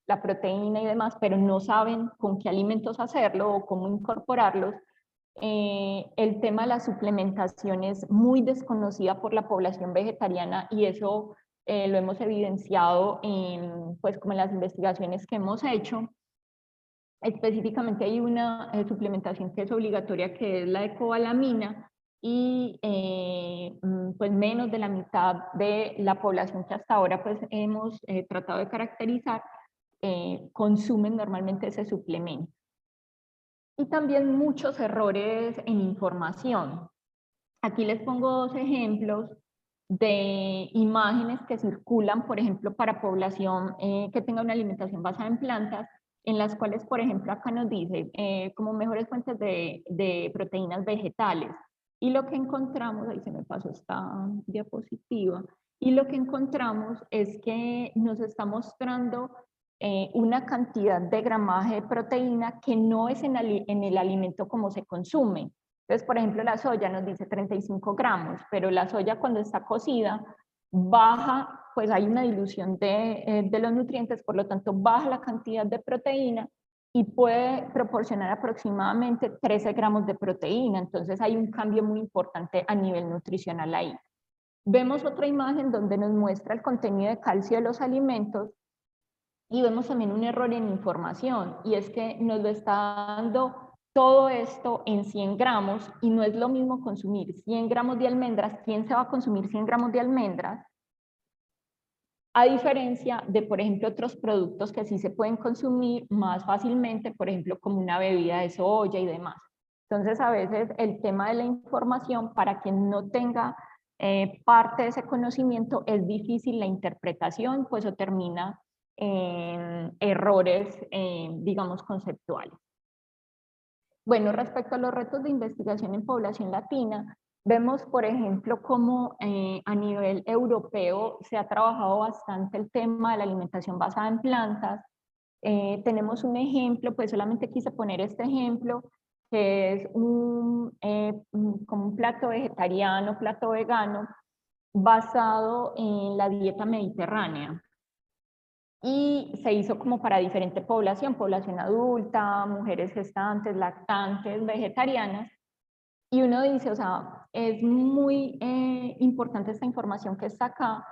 la proteína y demás, pero no saben con qué alimentos hacerlo o cómo incorporarlos. El tema de la suplementación es muy desconocida por la población vegetariana, y eso lo hemos evidenciado pues, como en las investigaciones que hemos hecho. Específicamente hay una suplementación que es obligatoria, que es la de cobalamina, y pues menos de la mitad de la población que hasta ahora pues, hemos tratado de caracterizar consumen normalmente ese suplemento. Y también muchos errores en información. Aquí les pongo dos ejemplos de imágenes que circulan, por ejemplo, para población que tenga una alimentación basada en plantas, en las cuales, por ejemplo, acá nos dice como mejores fuentes de proteínas vegetales. Y lo que encontramos, ahí se me pasó esta diapositiva, y lo que encontramos es que nos está mostrando una cantidad de gramaje de proteína que no es en el alimento como se consume. Entonces, por ejemplo, la soya nos dice 35 gramos, pero la soya cuando está cocida baja, pues hay una dilución de los nutrientes, por lo tanto baja la cantidad de proteína y puede proporcionar aproximadamente 13 gramos de proteína. Entonces hay un cambio muy importante a nivel nutricional ahí. Vemos otra imagen donde nos muestra el contenido de calcio de los alimentos, y vemos también un error en información, y es que nos lo está dando todo esto en 100 gramos y no es lo mismo consumir 100 gramos de almendras. ¿Quién se va a consumir 100 gramos de almendras? A diferencia de, por ejemplo, otros productos que sí se pueden consumir más fácilmente, por ejemplo, como una bebida de soya y demás. Entonces, a veces el tema de la información, para quien no tenga parte de ese conocimiento, es difícil la interpretación, pues o termina en errores, digamos, conceptuales. Bueno, respecto a los retos de investigación en población latina, vemos, por ejemplo, cómo a nivel europeo se ha trabajado bastante el tema de la alimentación basada en plantas. Tenemos un ejemplo, pues solamente quise poner este ejemplo, que es como un plato vegetariano, plato vegano, basado en la dieta mediterránea. Y se hizo como para diferente población, población adulta, mujeres gestantes, lactantes, vegetarianas. Y uno dice, o sea, es muy importante esta información que está acá,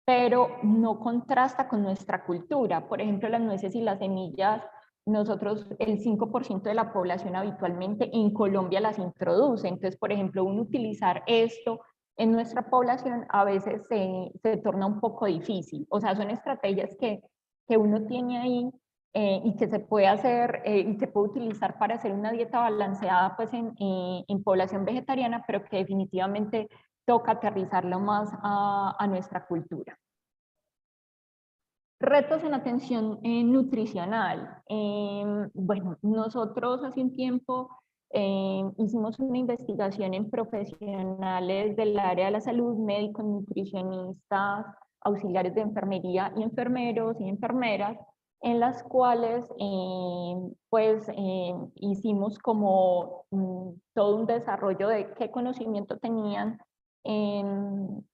pero no contrasta con nuestra cultura. Por ejemplo, las nueces y las semillas, nosotros, el 5% de la población habitualmente en Colombia las introduce. Entonces, por ejemplo, uno utilizar esto en nuestra población a veces se torna un poco difícil. O sea, son estrategias que uno tiene ahí y que se puede hacer y se puede utilizar para hacer una dieta balanceada pues en población vegetariana, pero que definitivamente toca aterrizarlo más a nuestra cultura. Retos en atención nutricional. Bueno, nosotros hace un tiempo hicimos una investigación en profesionales del área de la salud, médicos, nutricionistas, auxiliares de enfermería y enfermeros y enfermeras, en las cuales hicimos como todo un desarrollo de qué conocimiento tenían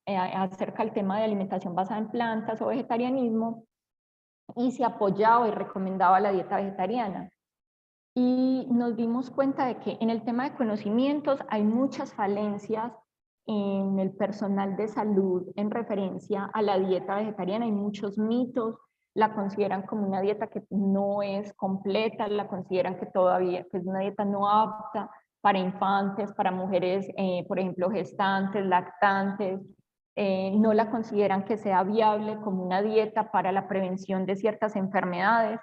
acerca del tema de alimentación basada en plantas o vegetarianismo, y se apoyaba y recomendaba la dieta vegetariana. Y nos dimos cuenta de que en el tema de conocimientos hay muchas falencias en el personal de salud en referencia a la dieta vegetariana. Hay muchos mitos, la consideran como una dieta que no es completa, la consideran que todavía que es una dieta no apta para infantes, para mujeres, por ejemplo, gestantes, lactantes. No la consideran que sea viable como una dieta para la prevención de ciertas enfermedades.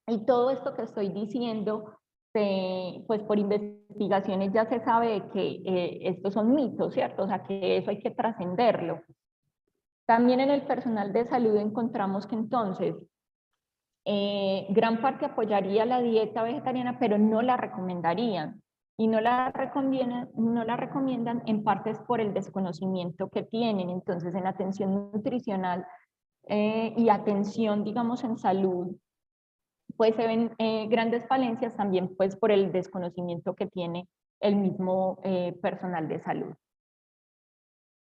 Y todo esto que estoy diciendo, pues por investigaciones ya se sabe que estos son mitos, ¿cierto? O sea, que eso hay que trascenderlo. También en el personal de salud encontramos que entonces gran parte apoyaría la dieta vegetariana, pero no la recomendarían. Y no la recomiendan en partes por el desconocimiento que tienen. Entonces, en atención nutricional y atención, digamos, en salud, pues se ven grandes falencias también pues por el desconocimiento que tiene el mismo personal de salud.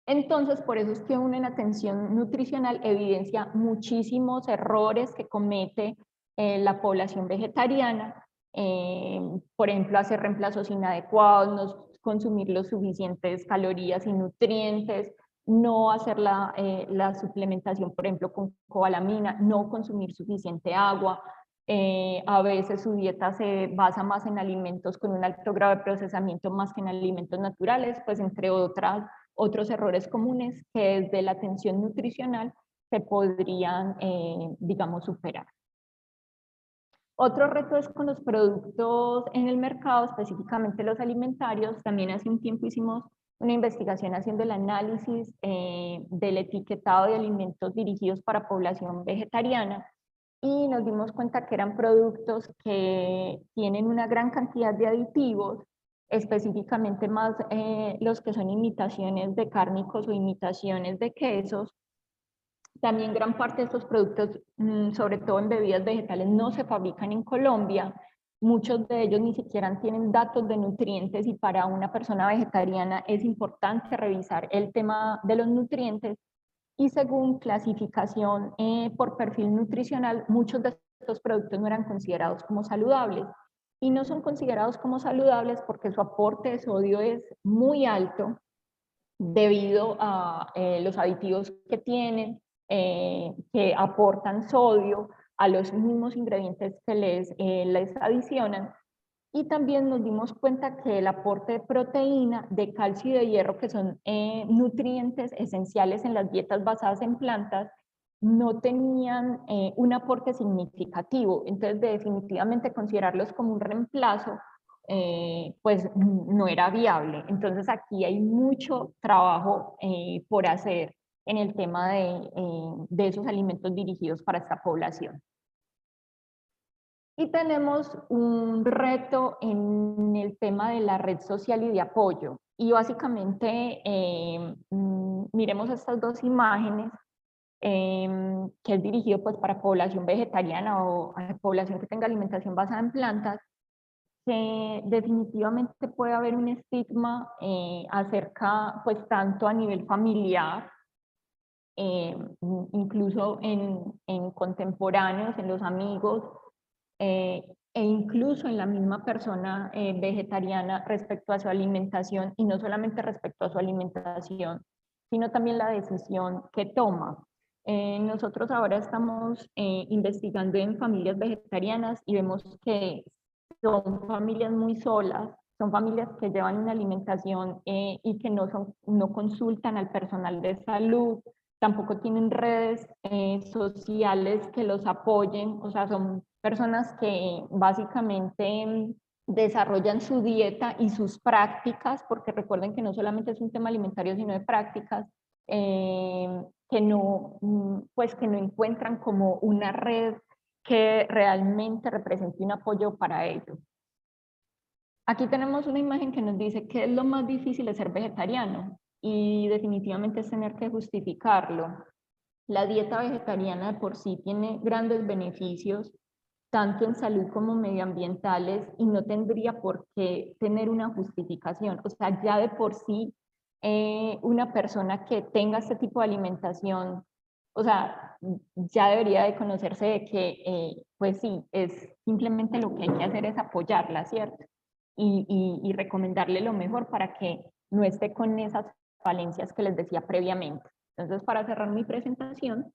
Entonces, por eso es que uno en atención nutricional evidencia muchísimos errores que comete la población vegetariana. Por ejemplo, hacer reemplazos inadecuados, no consumir los suficientes calorías y nutrientes, no hacer la suplementación, por ejemplo, con cobalamina, no consumir suficiente agua. A veces su dieta se basa más en alimentos con un alto grado de procesamiento más que en alimentos naturales, pues entre otros errores comunes que desde la atención nutricional se podrían, digamos, superar. Otro reto es con los productos en el mercado, específicamente los alimentarios. También hace un tiempo hicimos una investigación haciendo el análisis del etiquetado de alimentos dirigidos para población vegetariana y nos dimos cuenta que eran productos que tienen una gran cantidad de aditivos, específicamente más los que son imitaciones de cárnicos o imitaciones de quesos. También gran parte de estos productos, sobre todo en bebidas vegetales, no se fabrican en Colombia. Muchos de ellos ni siquiera tienen datos de nutrientes y para una persona vegetariana es importante revisar el tema de los nutrientes. Y según clasificación por perfil nutricional, muchos de estos productos no eran considerados como saludables. Y no son considerados como saludables porque su aporte de sodio es muy alto debido a los aditivos que tienen, que aportan sodio a los mismos ingredientes que les adicionan. Y también nos dimos cuenta que el aporte de proteína, de calcio y de hierro, que son nutrientes esenciales en las dietas basadas en plantas, no tenían un aporte significativo. Entonces, definitivamente considerarlos como un reemplazo, pues no era viable. Entonces, aquí hay mucho trabajo por hacer en el tema de esos alimentos dirigidos para esta población. Y tenemos un reto en el tema de la red social y de apoyo. Y básicamente, miremos estas dos imágenes, que es dirigido pues para población vegetariana o a población que tenga alimentación basada en plantas, que definitivamente puede haber un estigma acerca, pues tanto a nivel familiar, incluso en contemporáneos, en los amigos, e incluso en la misma persona vegetariana respecto a su alimentación, y no solamente respecto a su alimentación, sino también la decisión que toma. Nosotros ahora estamos investigando en familias vegetarianas y vemos que son familias muy solas, son familias que llevan una alimentación y que no consultan al personal de salud, tampoco tienen redes sociales que los apoyen, o sea, son personas que básicamente desarrollan su dieta y sus prácticas, porque recuerden que no solamente es un tema alimentario, sino de prácticas, pues que no encuentran como una red que realmente represente un apoyo para ellos. Aquí tenemos una imagen que nos dice qué es lo más difícil de ser vegetariano, y definitivamente es tener que justificarlo. La dieta vegetariana de por sí tiene grandes beneficios, tanto en salud como medioambientales, y no tendría por qué tener una justificación. O sea, ya de por sí, una persona que tenga este tipo de alimentación, o sea, ya debería de conocerse de que, pues sí, es simplemente lo que hay que hacer es apoyarla, ¿cierto? Y recomendarle lo mejor para que no esté con esas falencias que les decía previamente. Entonces, para cerrar mi presentación,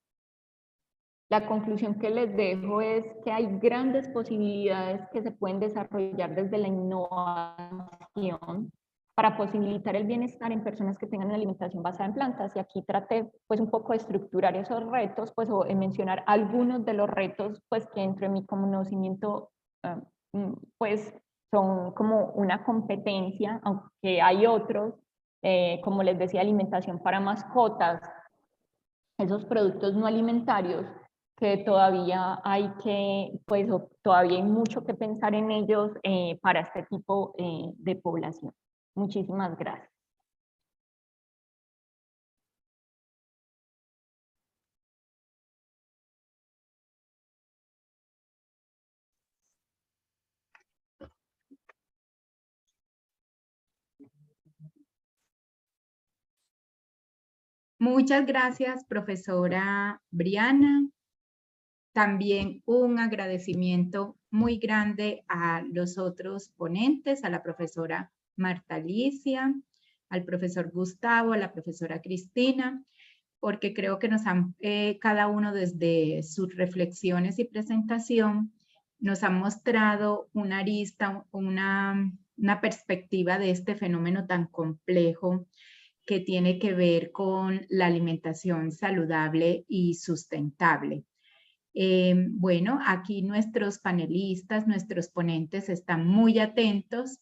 la conclusión que les dejo es que hay grandes posibilidades que se pueden desarrollar desde la innovación para posibilitar el bienestar en personas que tengan una alimentación basada en plantas. Y aquí traté pues un poco de estructurar esos retos, pues, o de mencionar algunos de los retos pues que dentro de mi conocimiento pues son como una competencia, aunque hay otros, como les decía, alimentación para mascotas, esos productos no alimentarios que todavía hay que, pues todavía hay mucho que pensar en ellos para este tipo de población. Muchísimas gracias. Muchas gracias, profesora Briana. También un agradecimiento muy grande a los otros ponentes, a la profesora Marta Alicia, al profesor Gustavo, a la profesora Cristina, porque creo que nos han, cada uno desde sus reflexiones y presentación, nos han mostrado una arista, una perspectiva de este fenómeno tan complejo que tiene que ver con la alimentación saludable y sustentable. Bueno, aquí nuestros panelistas, nuestros ponentes están muy atentos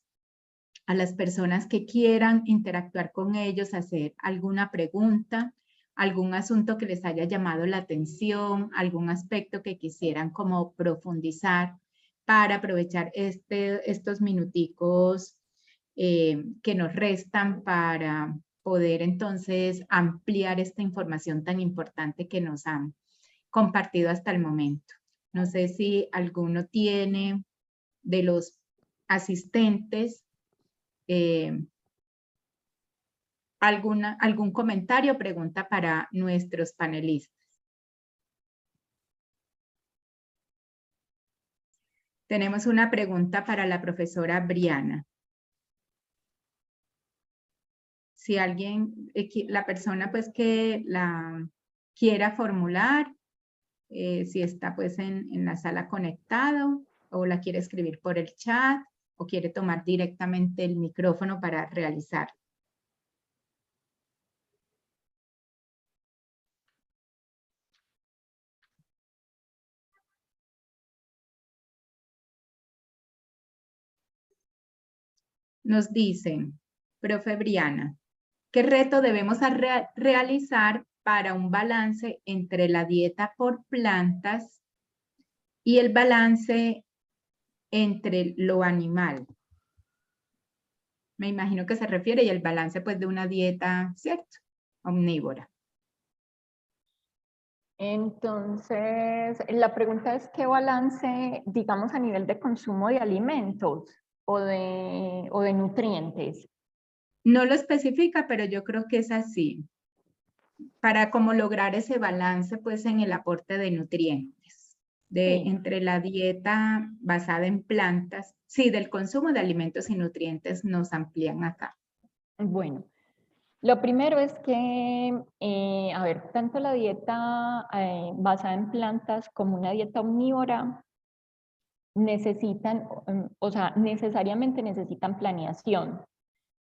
a las personas que quieran interactuar con ellos, hacer alguna pregunta, algún asunto que les haya llamado la atención, algún aspecto que quisieran como profundizar para aprovechar estos minuticos que nos restan para poder entonces ampliar esta información tan importante que nos han compartido hasta el momento. No sé si alguno tiene de los asistentes algún comentario o pregunta para nuestros panelistas. Tenemos una pregunta para la profesora Briana. Si alguien, la persona pues que la quiera formular, si está pues en la sala conectado o la quiere escribir por el chat, o quiere tomar directamente el micrófono para realizar. Nos dicen, profe Briana, ¿qué reto debemos realizar para un balance entre la dieta por plantas y el balance entre lo animal? Me imagino que se refiere y el balance pues de una dieta, ¿cierto? Omnívora. Entonces, la pregunta es qué balance, digamos, a nivel de consumo de alimentos o de nutrientes. No lo especifica, pero yo creo que es así. Para cómo lograr ese balance pues en el aporte de nutrientes. Sí. Entre la dieta basada en plantas, sí, del consumo de alimentos y nutrientes nos amplían acá. Bueno, lo primero es que, a ver, tanto la dieta basada en plantas como una dieta omnívora necesitan, o sea, necesariamente necesitan planeación.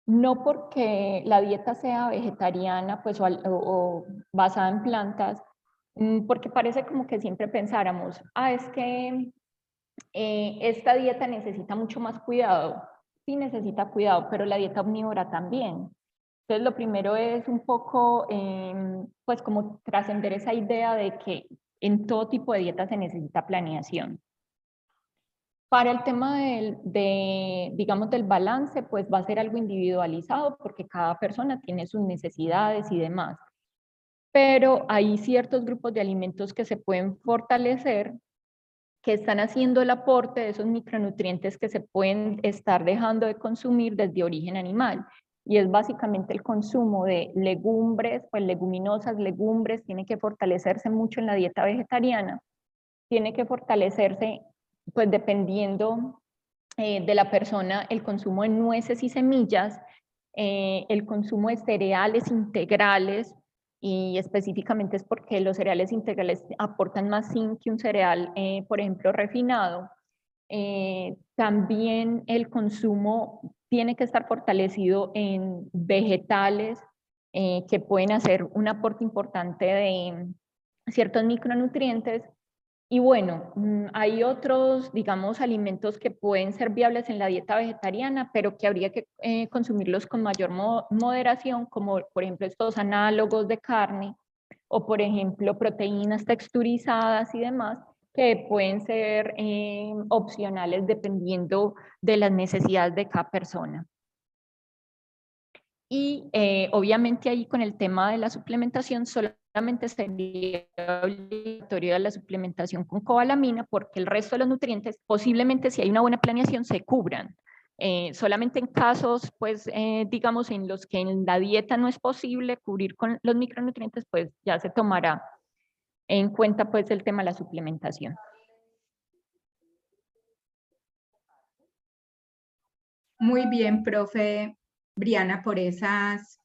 No porque la dieta sea vegetariana pues, o basada en plantas, porque parece como que siempre pensáramos, es que esta dieta necesita mucho más cuidado. Sí necesita cuidado, pero la dieta omnívora también. Entonces, lo primero es un poco, pues, como trascender esa idea de que en todo tipo de dieta se necesita planeación. Para el tema digamos, del balance, pues va a ser algo individualizado porque cada persona tiene sus necesidades y demás. Pero hay ciertos grupos de alimentos que se pueden fortalecer, que están haciendo el aporte de esos micronutrientes que se pueden estar dejando de consumir desde origen animal. Y es básicamente el consumo de legumbres, pues leguminosas, legumbres, tiene que fortalecerse mucho en la dieta vegetariana, tiene que fortalecerse, pues dependiendo de la persona, el consumo de nueces y semillas, el consumo de cereales integrales, y específicamente es porque los cereales integrales aportan más zinc que un cereal, por ejemplo, refinado. También el consumo tiene que estar fortalecido en vegetales que pueden hacer un aporte importante de ciertos micronutrientes. Y bueno, hay otros, digamos, alimentos que pueden ser viables en la dieta vegetariana, pero que habría que consumirlos con mayor moderación, como por ejemplo estos análogos de carne, o por ejemplo proteínas texturizadas y demás, que pueden ser opcionales dependiendo de las necesidades de cada persona. Y obviamente ahí con el tema de la suplementación solamente sería obligatoria la suplementación con cobalamina porque el resto de los nutrientes posiblemente si hay una buena planeación se cubran. Solamente en casos, pues, digamos, en los que en la dieta no es posible cubrir con los micronutrientes, pues ya se tomará en cuenta pues el tema de la suplementación. Muy bien, profe Briana, por esas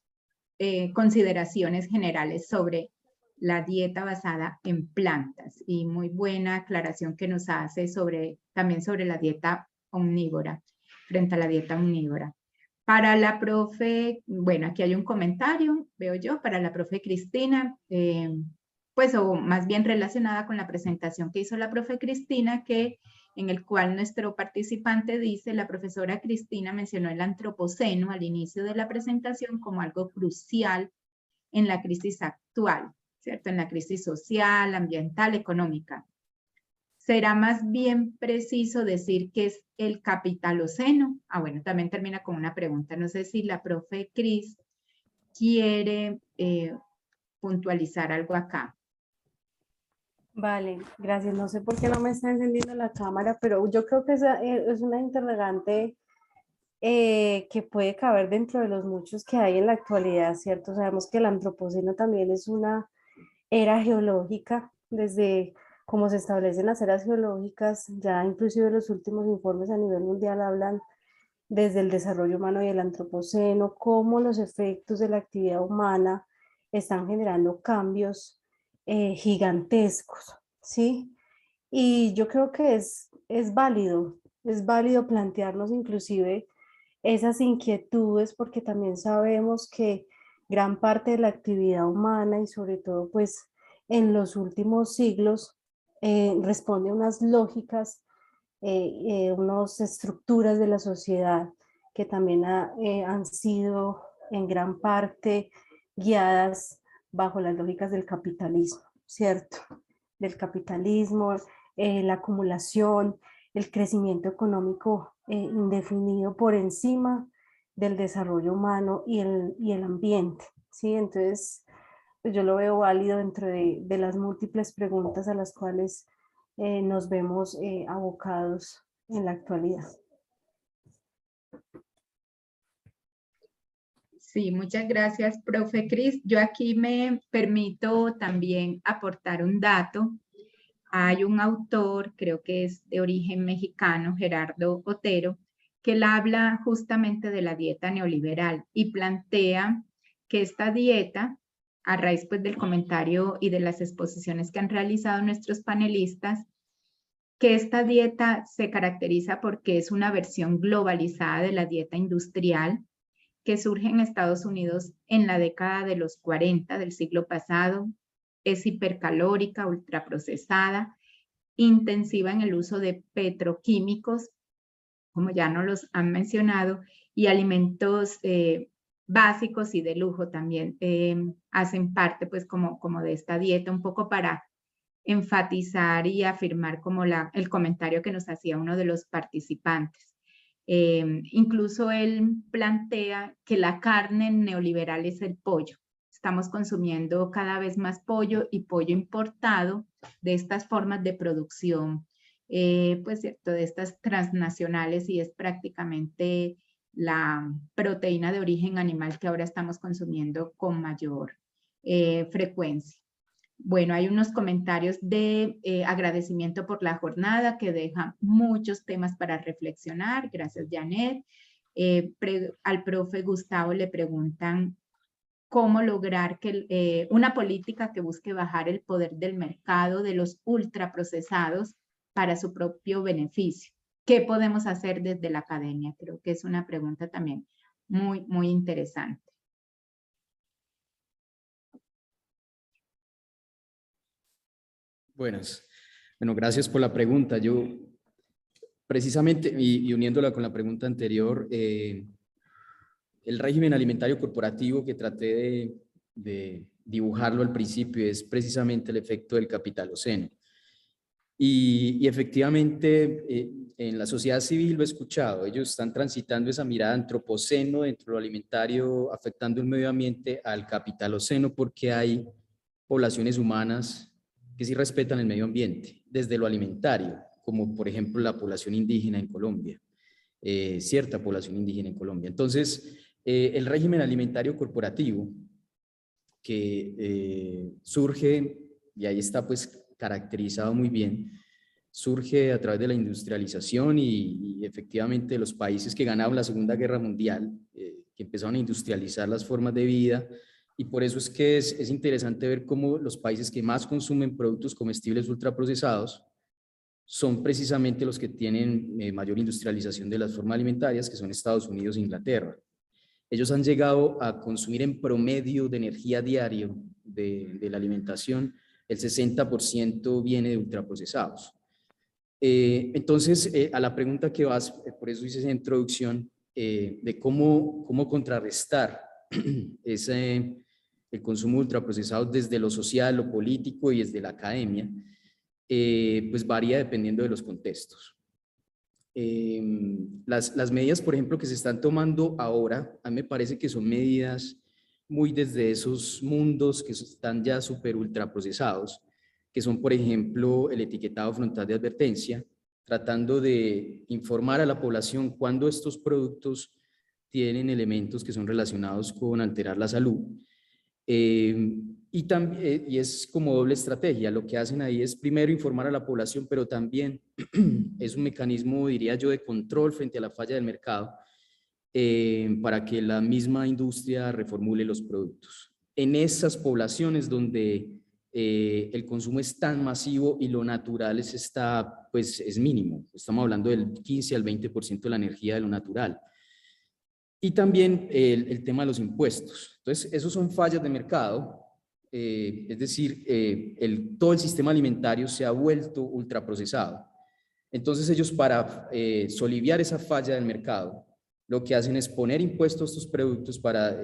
consideraciones generales sobre la dieta basada en plantas y muy buena aclaración que nos hace también sobre la dieta omnívora, frente a la dieta omnívora. Para la profe, bueno, aquí hay un comentario, veo yo, para la profe Cristina, pues o más bien relacionada con la presentación que hizo la profe Cristina, en el cual nuestro participante dice, la profesora Cristina mencionó el antropoceno al inicio de la presentación como algo crucial en la crisis actual, ¿cierto? En la crisis social, ambiental, económica. ¿Será más bien preciso decir que es el capitaloceno? Bueno, también termina con una pregunta. No sé si la profe Cris quiere puntualizar algo acá. Vale, gracias. No sé por qué no me está encendiendo la cámara, pero yo creo que esa es una interrogante que puede caber dentro de los muchos que hay en la actualidad, ¿cierto? Sabemos que el antropoceno también es una era geológica, desde cómo se establecen las eras geológicas, ya inclusive los últimos informes a nivel mundial hablan desde el desarrollo humano y el antropoceno, cómo los efectos de la actividad humana están generando cambios gigantescos, ¿sí? Y yo creo que es válido es válido plantearnos inclusive esas inquietudes, porque también sabemos que gran parte de la actividad humana y sobre todo pues en los últimos siglos responde a unas lógicas, unas estructuras de la sociedad que también han sido en gran parte guiadas bajo las lógicas del capitalismo, ¿cierto? Del capitalismo, la acumulación, el crecimiento económico indefinido por encima del desarrollo humano y el ambiente, ¿sí? Entonces, pues yo lo veo válido dentro de las múltiples preguntas a las cuales nos vemos abocados en la actualidad. Sí, muchas gracias, profe Cris. Yo aquí me permito también aportar un dato. Hay un autor, creo que es de origen mexicano, Gerardo Otero, que él habla justamente de la dieta neoliberal y plantea que esta dieta, a raíz pues del comentario y de las exposiciones que han realizado nuestros panelistas, que esta dieta se caracteriza porque es una versión globalizada de la dieta industrial que surge en Estados Unidos en la década de los 40 del siglo pasado, es hipercalórica, ultraprocesada, intensiva en el uso de petroquímicos, como ya nos los han mencionado, y alimentos básicos y de lujo también hacen parte pues como de esta dieta, un poco para enfatizar y afirmar como el comentario que nos hacía uno de los participantes. Incluso él plantea que la carne neoliberal es el pollo. Estamos consumiendo cada vez más pollo y pollo importado de estas formas de producción, pues cierto, de estas transnacionales, y es prácticamente la proteína de origen animal que ahora estamos consumiendo con mayor frecuencia. Bueno, hay unos comentarios de agradecimiento por la jornada que dejan muchos temas para reflexionar. Gracias, Janet. Al profe Gustavo le preguntan cómo lograr que una política que busque bajar el poder del mercado de los ultraprocesados para su propio beneficio. ¿Qué podemos hacer desde la academia? Creo que es una pregunta también muy, muy interesante. Buenas. Bueno, gracias por la pregunta. Yo, precisamente, y uniéndola con la pregunta anterior, el régimen alimentario corporativo que traté de dibujarlo al principio es precisamente el efecto del capitaloceno. Y efectivamente, en la sociedad civil lo he escuchado, ellos están transitando esa mirada antropoceno dentro de lo alimentario, afectando el medio ambiente al capitaloceno, porque hay poblaciones humanas que sí respetan el medio ambiente, desde lo alimentario, como por ejemplo la población indígena en Colombia, cierta población indígena en Colombia. Entonces, el régimen alimentario corporativo que surge, y ahí está pues caracterizado muy bien, surge a través de la industrialización y efectivamente los países que ganaron la Segunda Guerra Mundial, que empezaron a industrializar las formas de vida, y por eso es que es interesante ver cómo los países que más consumen productos comestibles ultraprocesados son precisamente los que tienen mayor industrialización de las formas alimentarias, que son Estados Unidos e Inglaterra. Ellos han llegado a consumir en promedio de energía diario de la alimentación, el 60% viene de ultraprocesados. Entonces, a la pregunta que vas, por eso hice esa introducción, de cómo contrarrestar el consumo de ultraprocesados desde lo social, lo político y desde la academia, pues varía dependiendo de los contextos. Las medidas, por ejemplo, que se están tomando ahora, a mí me parece que son medidas muy desde esos mundos que están ya súper ultraprocesados, que son, por ejemplo, el etiquetado frontal de advertencia, tratando de informar a la población cuando estos productos tienen elementos que son relacionados con alterar la salud. Y es como doble estrategia. Lo que hacen ahí es primero informar a la población, pero también es un mecanismo, diría yo, de control frente a la falla del mercado, para que la misma industria reformule los productos. En esas poblaciones donde el consumo es tan masivo y lo natural es mínimo. Estamos hablando del 15 al 20% de la energía de lo natural. Y también el tema de los impuestos. Entonces, esos son fallas de mercado. Es decir, todo el sistema alimentario se ha vuelto ultraprocesado. Entonces, ellos para soliviar esa falla del mercado, lo que hacen es poner impuestos a estos productos para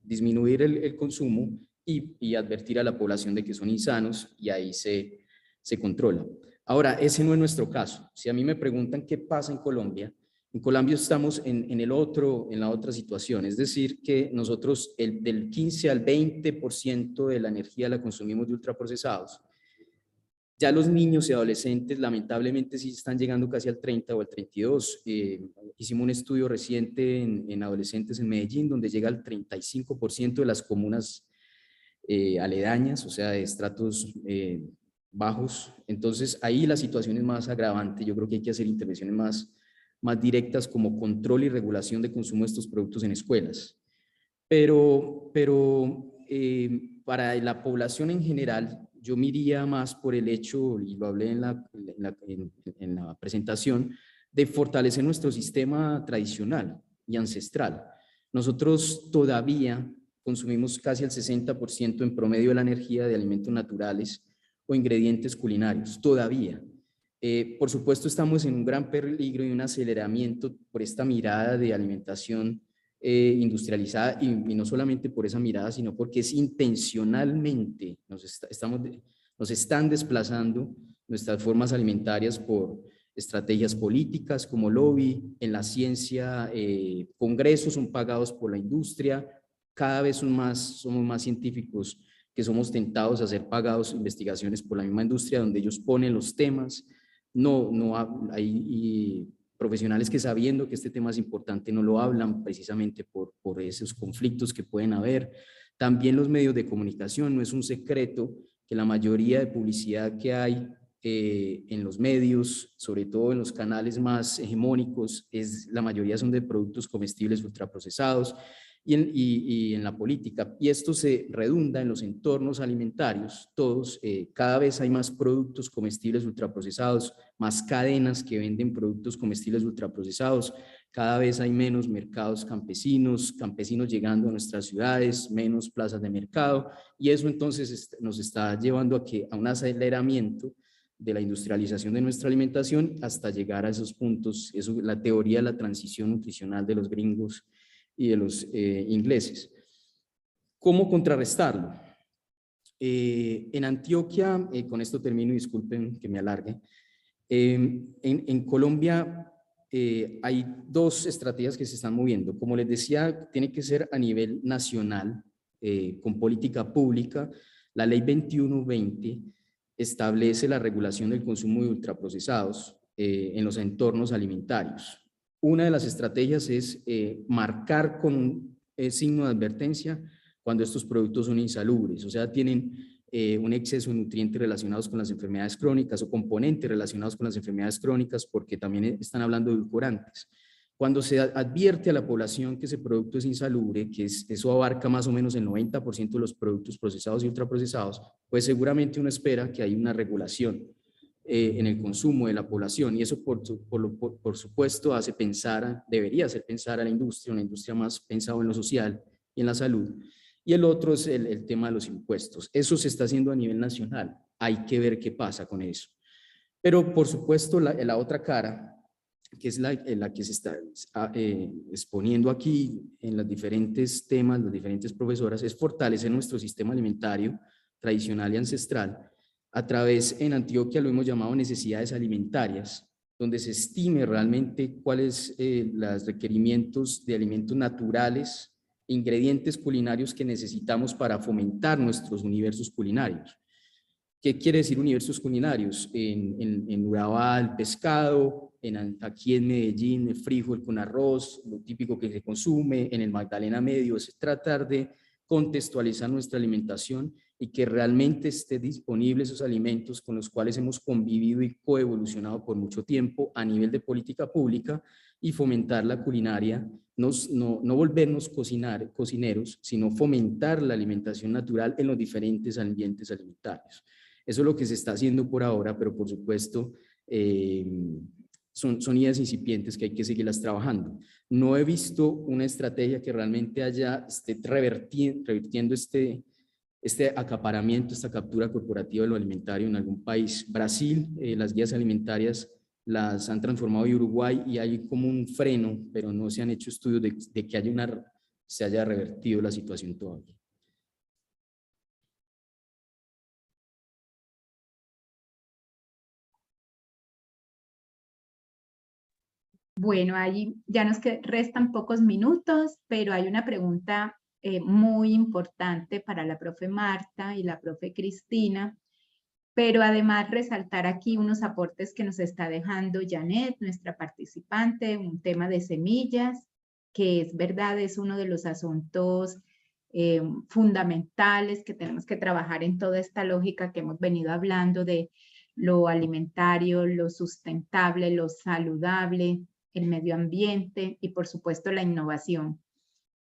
disminuir el consumo y advertir a la población de que son insanos, y ahí se controla. Ahora, ese no es nuestro caso. Si a mí me preguntan qué pasa en Colombia estamos en la otra situación, es decir, que nosotros del 15 al 20% de la energía la consumimos de ultraprocesados. Ya los niños y adolescentes lamentablemente sí están llegando casi al 30 o al 32. Hicimos un estudio reciente en adolescentes en Medellín, donde llega al 35% de las comunas aledañas, o sea, de estratos bajos. Entonces, ahí la situación es más agravante. Yo creo que hay que hacer intervenciones más directas, como control y regulación de consumo de estos productos en escuelas. Pero para la población en general, yo me iría más por el hecho, y lo hablé en la presentación, de fortalecer nuestro sistema tradicional y ancestral. Nosotros todavía consumimos casi el 60% en promedio de la energía de alimentos naturales o ingredientes culinarios, todavía. Por supuesto, estamos en un gran peligro y un aceleramiento por esta mirada de alimentación industrializada, y no solamente por esa mirada, sino porque es intencionalmente, nos están desplazando nuestras formas alimentarias por estrategias políticas como lobby. En la ciencia, congresos son pagados por la industria, cada vez somos más científicos que somos tentados a ser pagados investigaciones por la misma industria, donde ellos ponen los temas. Hay profesionales que, sabiendo que este tema es importante, no lo hablan, precisamente por esos conflictos que pueden haber. También los medios de comunicación, no es un secreto que la mayoría de publicidad que hay en los medios, sobre todo en los canales más hegemónicos, la mayoría son de productos comestibles ultraprocesados, y en la política, y esto se redunda en los entornos alimentarios, todos. Cada vez hay más productos comestibles ultraprocesados, más cadenas que venden productos comestibles ultraprocesados, cada vez hay menos mercados campesinos llegando a nuestras ciudades, menos plazas de mercado, y eso entonces nos está llevando a un aceleramiento de la industrialización de nuestra alimentación hasta llegar a esos puntos. Eso, la teoría de la transición nutricional de los gringos y de los ingleses. ¿Cómo contrarrestarlo? En Antioquia, con esto termino y disculpen que me alargue, en Colombia hay dos estrategias que se están moviendo. Como les decía, tiene que ser a nivel nacional, con política pública. La ley 2120 establece la regulación del consumo de ultraprocesados en los entornos alimentarios. Una de las estrategias es marcar con un signo de advertencia cuando estos productos son insalubres, o sea, tienen un exceso de nutrientes relacionados con las enfermedades crónicas o componentes relacionados con las enfermedades crónicas, porque también están hablando de edulcorantes. Cuando se advierte a la población que ese producto es insalubre, eso abarca más o menos el 90% de los productos procesados y ultraprocesados, pues seguramente uno espera que hay una regulación en el consumo de la población, y eso por supuesto debería hacer pensar a la industria, una industria más pensada en lo social y en la salud. Y el otro es el tema de los impuestos. Eso se está haciendo a nivel nacional, hay que ver qué pasa con eso. Pero por supuesto la otra cara, que es la que se está exponiendo aquí en los diferentes temas, las diferentes profesoras, es fortalecer nuestro sistema alimentario tradicional y ancestral. A través, en Antioquia lo hemos llamado necesidades alimentarias, donde se estime realmente cuáles los requerimientos de alimentos naturales, ingredientes culinarios que necesitamos para fomentar nuestros universos culinarios. ¿Qué quiere decir universos culinarios? En Urabá, el pescado, aquí en Medellín, el frijol con arroz, lo típico que se consume, en el Magdalena Medio, es tratar de contextualizar nuestra alimentación y que realmente esté disponible esos alimentos con los cuales hemos convivido y coevolucionado por mucho tiempo a nivel de política pública, y fomentar la culinaria, no volvernos cocineros, sino fomentar la alimentación natural en los diferentes ambientes alimentarios. Eso es lo que se está haciendo por ahora, pero por supuesto son ideas incipientes que hay que seguirlas trabajando. No he visto una estrategia que realmente esté revirtiendo este acaparamiento, esta captura corporativa de lo alimentario en algún país. Brasil, las guías alimentarias las han transformado, y Uruguay, y hay como un freno, pero no se han hecho estudios de que se haya revertido la situación todavía. Bueno, ahí ya restan pocos minutos, pero hay una pregunta muy importante para la profe Marta y la profe Cristina, pero además resaltar aquí unos aportes que nos está dejando Janet, nuestra participante, un tema de semillas, que es verdad, es uno de los asuntos fundamentales que tenemos que trabajar en toda esta lógica que hemos venido hablando de lo alimentario, lo sustentable, lo saludable, el medio ambiente y por supuesto la innovación.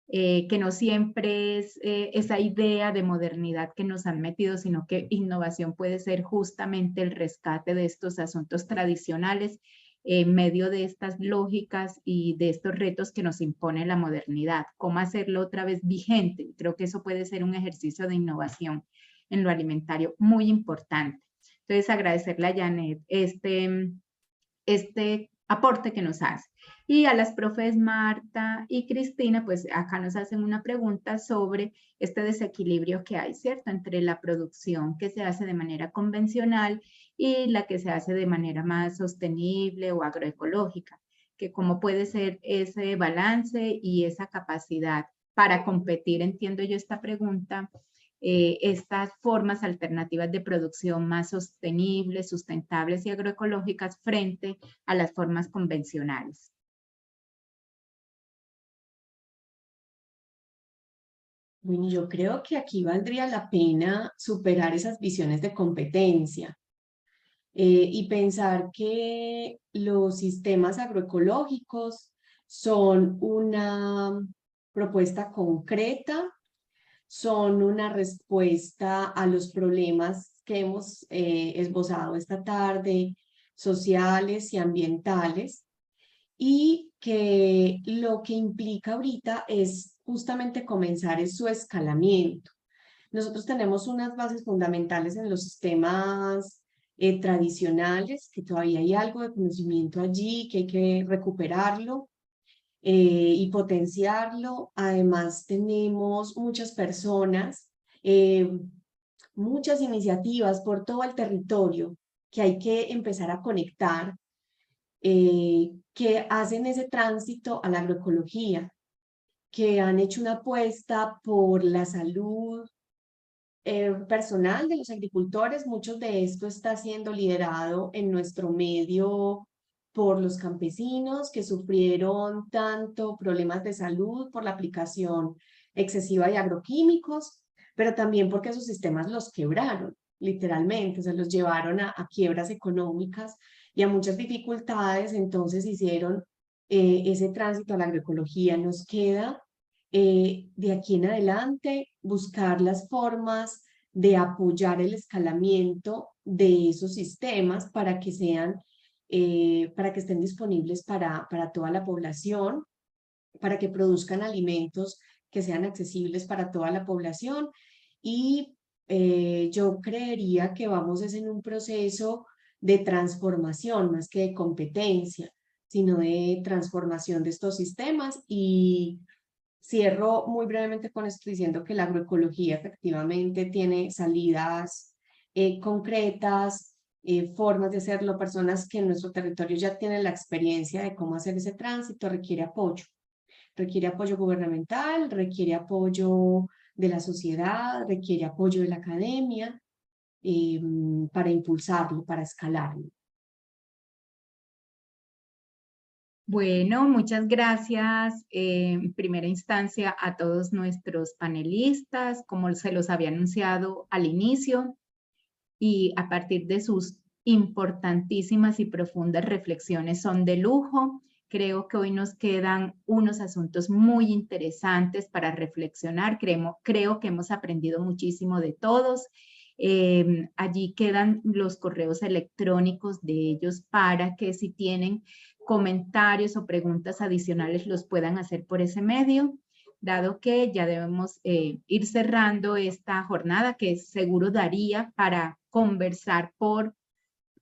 Que no siempre es esa idea de modernidad que nos han metido, sino que innovación puede ser justamente el rescate de estos asuntos tradicionales en medio de estas lógicas y de estos retos que nos impone la modernidad. ¿Cómo hacerlo otra vez vigente? Creo que eso puede ser un ejercicio de innovación en lo alimentario muy importante. Entonces, agradecerle a Janet este aporte que nos hace. Y a las profes Marta y Cristina, pues acá nos hacen una pregunta sobre este desequilibrio que hay, ¿cierto? Entre la producción que se hace de manera convencional y la que se hace de manera más sostenible o agroecológica, que cómo puede ser ese balance y esa capacidad para competir, entiendo yo esta pregunta, estas formas alternativas de producción más sostenibles, sustentables y agroecológicas frente a las formas convencionales. Bueno, yo creo que aquí valdría la pena superar esas visiones de competencia y pensar que los sistemas agroecológicos son una propuesta concreta, son una respuesta a los problemas que hemos esbozado esta tarde, sociales y ambientales, y que lo que implica ahorita es justamente comenzar su escalamiento. Nosotros tenemos unas bases fundamentales en los sistemas tradicionales, que todavía hay algo de conocimiento allí, que hay que recuperarlo y potenciarlo. Además tenemos muchas personas, muchas iniciativas por todo el territorio que hay que empezar a conectar, que hacen ese tránsito a la agroecología, que han hecho una apuesta por la salud personal de los agricultores. Mucho de esto está siendo liderado en nuestro medio por los campesinos que sufrieron tanto problemas de salud por la aplicación excesiva de agroquímicos, pero también porque esos sistemas los quebraron, literalmente, se los llevaron a quiebras económicas y a muchas dificultades. Entonces hicieron ese tránsito a la agroecología. Nos queda de aquí en adelante buscar las formas de apoyar el escalamiento de esos sistemas para que sean, para que estén disponibles para toda la población, para que produzcan alimentos que sean accesibles para toda la población. Y yo creería que vamos en un proceso de transformación más que de competencia, sino de transformación de estos sistemas. Y cierro muy brevemente con esto diciendo que la agroecología efectivamente tiene salidas concretas, formas de hacerlo. Personas que en nuestro territorio ya tienen la experiencia de cómo hacer ese tránsito. Requiere apoyo gubernamental, requiere apoyo de la sociedad, requiere apoyo de la academia para impulsarlo, para escalarlo. Bueno, muchas gracias en primera instancia a todos nuestros panelistas, como se los había anunciado al inicio, y a partir de sus importantísimas y profundas reflexiones son de lujo. Creo que hoy nos quedan unos asuntos muy interesantes para reflexionar. Creo que hemos aprendido muchísimo de todos. Allí quedan los correos electrónicos de ellos para que si tienen comentarios o preguntas adicionales los puedan hacer por ese medio, dado que ya debemos ir cerrando esta jornada que seguro daría para conversar por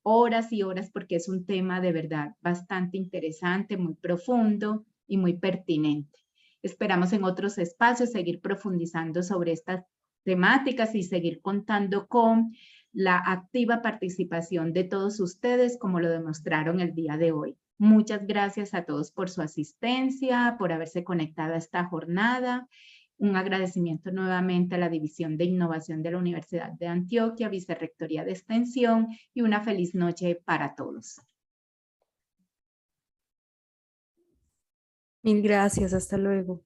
horas y horas porque es un tema de verdad bastante interesante, muy profundo y muy pertinente. Esperamos en otros espacios seguir profundizando sobre estas temáticas y seguir contando con la activa participación de todos ustedes como lo demostraron el día de hoy. Muchas gracias a todos por su asistencia, por haberse conectado a esta jornada. Un agradecimiento nuevamente a la División de Innovación de la Universidad de Antioquia, Vicerrectoría de Extensión, y una feliz noche para todos. Mil gracias, hasta luego.